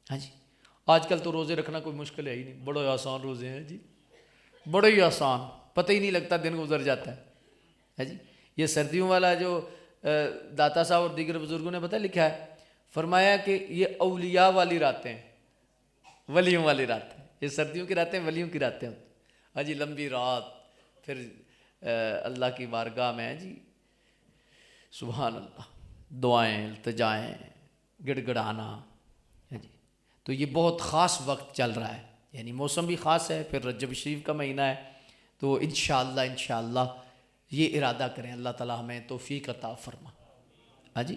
ہاں جی. آج کل تو روزے رکھنا کوئی مشکل ہے ہی نہیں، بڑے آسان روزے ہیں جی، بڑے ہی آسان، پتہ ہی نہیں لگتا دن گزر جاتا ہے. ہے جی. یہ سردیوں والا جو داتا صاحب اور دیگر بزرگوں نے پتہ لکھا ہے، فرمایا کہ یہ اولیاء والی راتیں ہیں، ولیوں والی راتیں. یہ سردیوں کی راتیں ولیوں کی راتیں ہوتی. ہاں جی. لمبی رات، پھر اللہ کی بارگاہ میں جی سبحان اللہ دعائیں، التجائیں، گڑ گڑانا. جی. تو یہ بہت خاص وقت چل رہا ہے، یعنی موسم بھی خاص ہے، پھر رجب شریف کا مہینہ ہے. تو انشاءاللہ یہ ارادہ کریں، اللہ تعالی ہمیں توفیق عطا فرما. ہاں جی.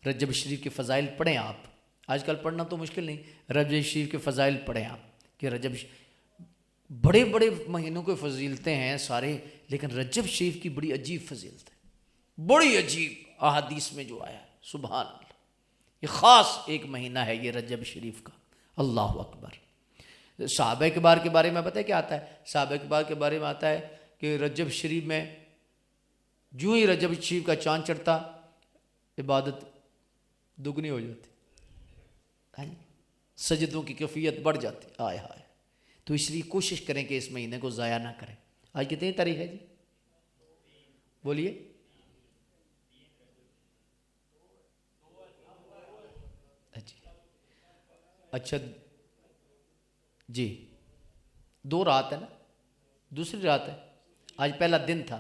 رجب شریف کے فضائل پڑھیں آپ. آج کل پڑھنا تو مشکل نہیں، رجب شریف کے فضائل پڑھیں آپ کہ رجب بڑے بڑے مہینوں کے فضیلتیں ہیں سارے، لیکن رجب شریف کی بڑی عجیب فضیلت ہے، بڑی عجیب احادیث میں جو آیا ہے. سبحان اللہ. یہ خاص ایک مہینہ ہے یہ رجب شریف کا. اللہ اکبر. صحابہ کبار کے بارے میں پتہ ہے کیا آتا ہے؟ صحابہ کبار کے بارے میں آتا ہے کہ رجب شریف میں جو ہی رجب شریف کا چاند چڑھتا عبادت دگنی ہو جاتی، سجدوں کی کیفیت بڑھ جاتی. آئے ہائے. تو اس لیے کوشش کریں کہ اس مہینے کو ضائع نہ کریں. آج کتنی تاریخ ہے جی؟ بولیے. اچھا جی، 2 رات ہے نا، دوسری رات ہے. آج پہلا دن تھا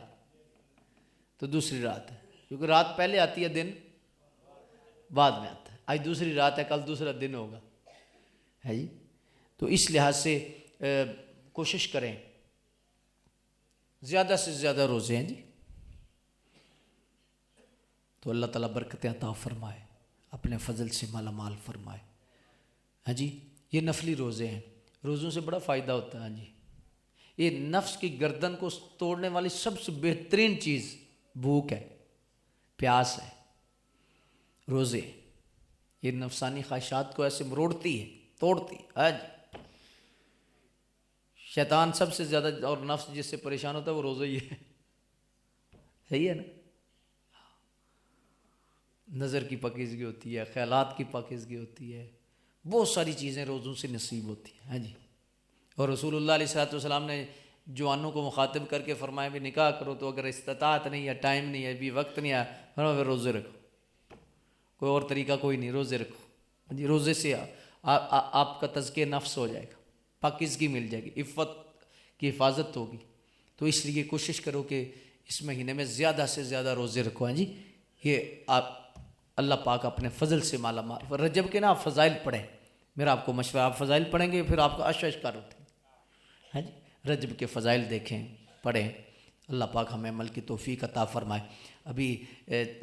تو دوسری رات ہے، کیونکہ رات پہلے آتی ہے، دن بعد میں آتا ہے. آج دوسری رات ہے، کل دوسرا دن ہوگا. ہے جی. تو اس لحاظ سے کوشش کریں زیادہ سے زیادہ روزے ہیں جی، تو اللہ تعالیٰ برکتیں عطا فرمائے، اپنے فضل سے مالا مال فرمائے. ہاں جی. یہ نفلی روزے ہیں، روزوں سے بڑا فائدہ ہوتا ہے. ہاں جی. یہ نفس کی گردن کو توڑنے والی سب سے بہترین چیز بھوک ہے، پیاس ہے. روزے یہ نفسانی خواہشات کو ایسے مروڑتی ہے، توڑتی ہے. ہاں جی. شیطان سب سے زیادہ اور نفس جس سے پریشان ہوتا ہے وہ روزہ ہی ہے. صحیح ہے نا. نظر کی پاکیزگی ہوتی ہے، خیالات کی پاکیزگی ہوتی ہے، بہت ساری چیزیں روزوں سے نصیب ہوتی ہیں. ہاں جی. اور رسول اللہ علیہ السلام نے جوانوں کو مخاطب کر کے فرمایا بھی نکاح کرو، تو اگر استطاعت نہیں ہے، ٹائم نہیں ہے، بھی وقت نہیں ہے، پھر روزے رکھو. کوئی اور طریقہ کوئی نہیں، روزے رکھو. ہاں جی. روزے سے آپ کا تزکیہ نفس ہو جائے گا، پاکیزگی مل جائے گی، عفت کی حفاظت ہوگی. تو اس لیے کوشش کرو کہ اس مہینے میں زیادہ سے زیادہ روزے رکھو. ہاں جی. یہ آپ اللہ پاک اپنے فضل سے مالا مال. رجب کے نا آپ فضائل پڑھیں، میرا آپ کو مشورہ، آپ فضائل پڑھیں گے پھر آپ کا اشکار ہوتے ہیں. ہاں جی. رجب کے فضائل دیکھیں، پڑھیں. اللہ پاک ہمیں عمل کی توفیق عطا فرمائے. ابھی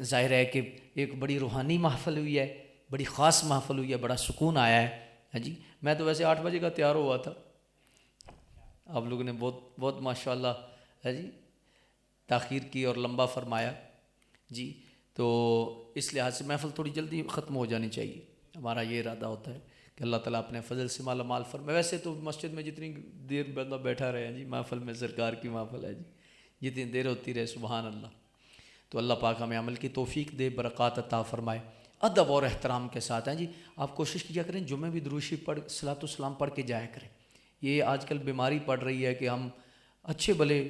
ظاہر ہے کہ ایک بڑی روحانی محفل ہوئی ہے، بڑی خاص محفل ہوئی ہے، بڑا سکون آیا ہے. ہاں جی. میں تو ویسے 8 بجے کا تیار ہوا تھا، آپ لوگوں نے بہت بہت ماشاء اللہ ہے جی تاخیر کی اور لمبا فرمایا جی. تو اس لحاظ سے محفل تھوڑی جلدی ختم ہو جانی چاہیے. ہمارا یہ ارادہ ہوتا ہے کہ اللہ تعالیٰ اپنے فضل سے مالا مال فرمائے. ویسے تو مسجد میں جتنی دیر بندہ بیٹھا رہے ہیں جی، محفل میں سرکار کی محفل ہے جی، جتنی دیر ہوتی رہے. سبحان اللہ. تو اللہ پاک ہمیں عمل کی توفیق دے، برکات عطا فرمائے. ادب اور احترام کے ساتھ ہیں جی. آپ کوشش کیا کریں جمعے بھی درود شریف پڑھ صلاۃ والسلام پڑھ کے جایا کریں. یہ آج کل بیماری پڑ رہی ہے کہ ہم اچھے بھلے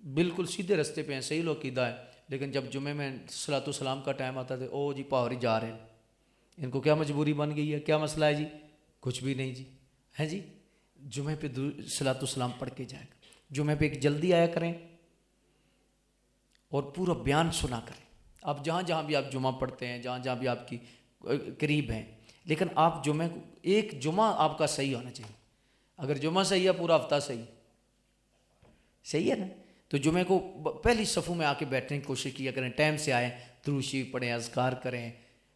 بالکل سیدھے رستے پہ ہیں, صحیح لوگ عقیدہ ہے, لیکن جب جمعے میں صلاۃ والسلام کا ٹائم آتا تھا, او جی پاوری جا رہے ہیں, ان کو کیا مجبوری بن گئی ہے, کیا مسئلہ ہے جی, کچھ بھی نہیں جی, ہیں جی. جمعے پہ صلاۃ والسلام پڑھ کے جائے کریں. جمعے پہ ایک جلدی آیا کریں اور پورا بیان سنا کریں. آپ جہاں جہاں بھی آپ جمعہ پڑھتے ہیں, جہاں جہاں بھی آپ کی قریب ہیں, لیکن آپ جمعے کو ایک جمعہ آپ کا صحیح ہونا چاہیے. اگر جمعہ صحیح ہے پورا ہفتہ صحیح ہے نا. تو جمعے کو پہلی صفوں میں آ کے بیٹھنے کی کوشش کیا کریں, ٹائم سے آئیں, درود شریف پڑھیں, اذکار کریں,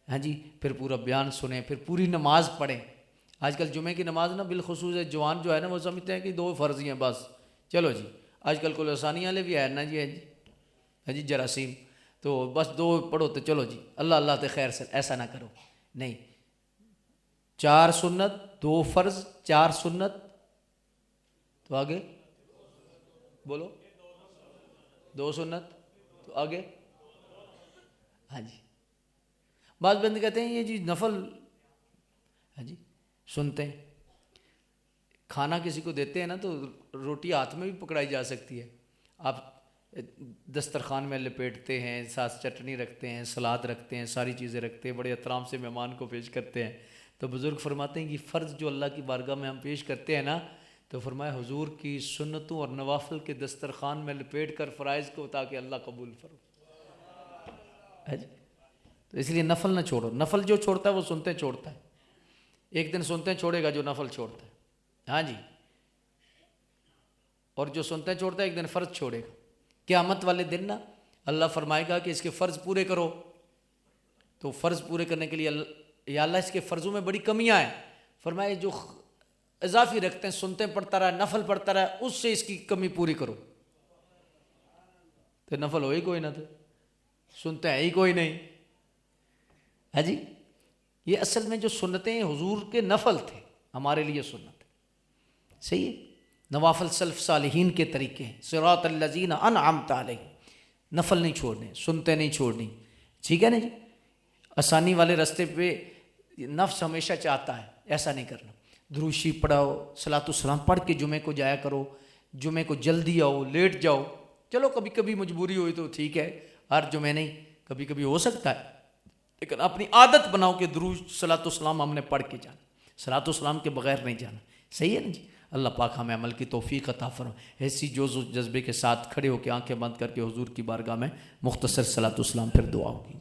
ہاں جی, پھر پورا بیان سنیں, پھر پوری نماز پڑھیں. آج کل جمعے کی نماز نا بالخصوص جوان جو ہے نا وہ سمجھتے ہیں کہ 2 فرض ہی ہیں بس, چلو جی. آج کل کوئی آسانی والے بھی ہے نا جی, ہے جی جراثیم, تو بس 2 پڑھو تو چلو جی اللہ اللہ تے خیر سے. ایسا نہ کرو, نہیں. 4 سنت 2 فرض 4 سنت, تو آگے بولو 2 سنت, تو آگے ہاں جی. بعض بندے کہتے ہیں یہ جی نفل, ہاں جی, سنتے ہیں. کھانا کسی کو دیتے ہیں نا تو روٹی ہاتھ میں بھی پکڑائی جا سکتی ہے. آپ دسترخوان میں لپیٹتے ہیں, ساتھ چٹنی رکھتے ہیں, سلاد رکھتے ہیں, ساری چیزیں رکھتے ہیں, بڑے احترام سے مہمان کو پیش کرتے ہیں. تو بزرگ فرماتے ہیں کہ فرض جو اللہ کی بارگاہ میں ہم پیش کرتے ہیں نا, تو فرمایا حضور کی سنتوں اور نوافل کے دسترخوان میں لپیٹ کر فرائض کو تاکہ اللہ قبول فرمائے. تو اس لیے نفل نہ چھوڑو. نفل جو چھوڑتا ہے وہ سنتے چھوڑتا ہے. ایک دن سنتے چھوڑے گا جو نفل چھوڑتا ہے, ہاں جی, اور جو سنتے چھوڑتا ہے ایک دن فرض چھوڑے گا. قیامت والے دن نا اللہ فرمائے گا کہ اس کے فرض پورے کرو. تو فرض پورے کرنے کے لیے یا اللہ اس کے فرضوں میں بڑی کمیاں ہیں, فرمائے جو اضافی رکھتے ہیں, سنتے پڑھتا رہا, نفل پڑھتا رہا, اس سے اس کی کمی پوری کرو. تو نفل ہو ہی کوئی نہ, تو سنتے ہیں ہی کوئی نہیں, ہے جی. یہ اصل میں جو سنتیں حضور کے نفل تھے, ہمارے لیے سنت صحیح ہے. نوافل سلف صالحین کے طریقے ہیں, صراط الذین انعمت علیہم. نفل نہیں چھوڑنے, سنتے نہیں چھوڑنی, ٹھیک ہے نا جی. آسانی والے راستے پہ نفس ہمیشہ چاہتا ہے, ایسا نہیں کرنا. درود شریف پڑھاؤ, صلاۃ والسلام پڑھ کے جمعے کو جایا کرو. جمعے کو جلدی آؤ, لیٹ جاؤ, چلو کبھی کبھی مجبوری ہوئی تو ٹھیک ہے, ہر جمعے نہیں, کبھی کبھی ہو سکتا ہے, لیکن اپنی عادت بناؤ کہ درود صلاۃ والسلام ہم نے پڑھ کے جانا, صلاۃ والسلام کے بغیر نہیں جانا. صحیح ہے نا جی. اللہ پاک ہمیں عمل کی توفیق عطا فرمائے. ایسی جوش و جذبے کے ساتھ کھڑے ہو کے آنکھیں بند کر کے حضور کی بارگاہ میں مختصر صلاۃ والسلام پھر دعا ہوگی.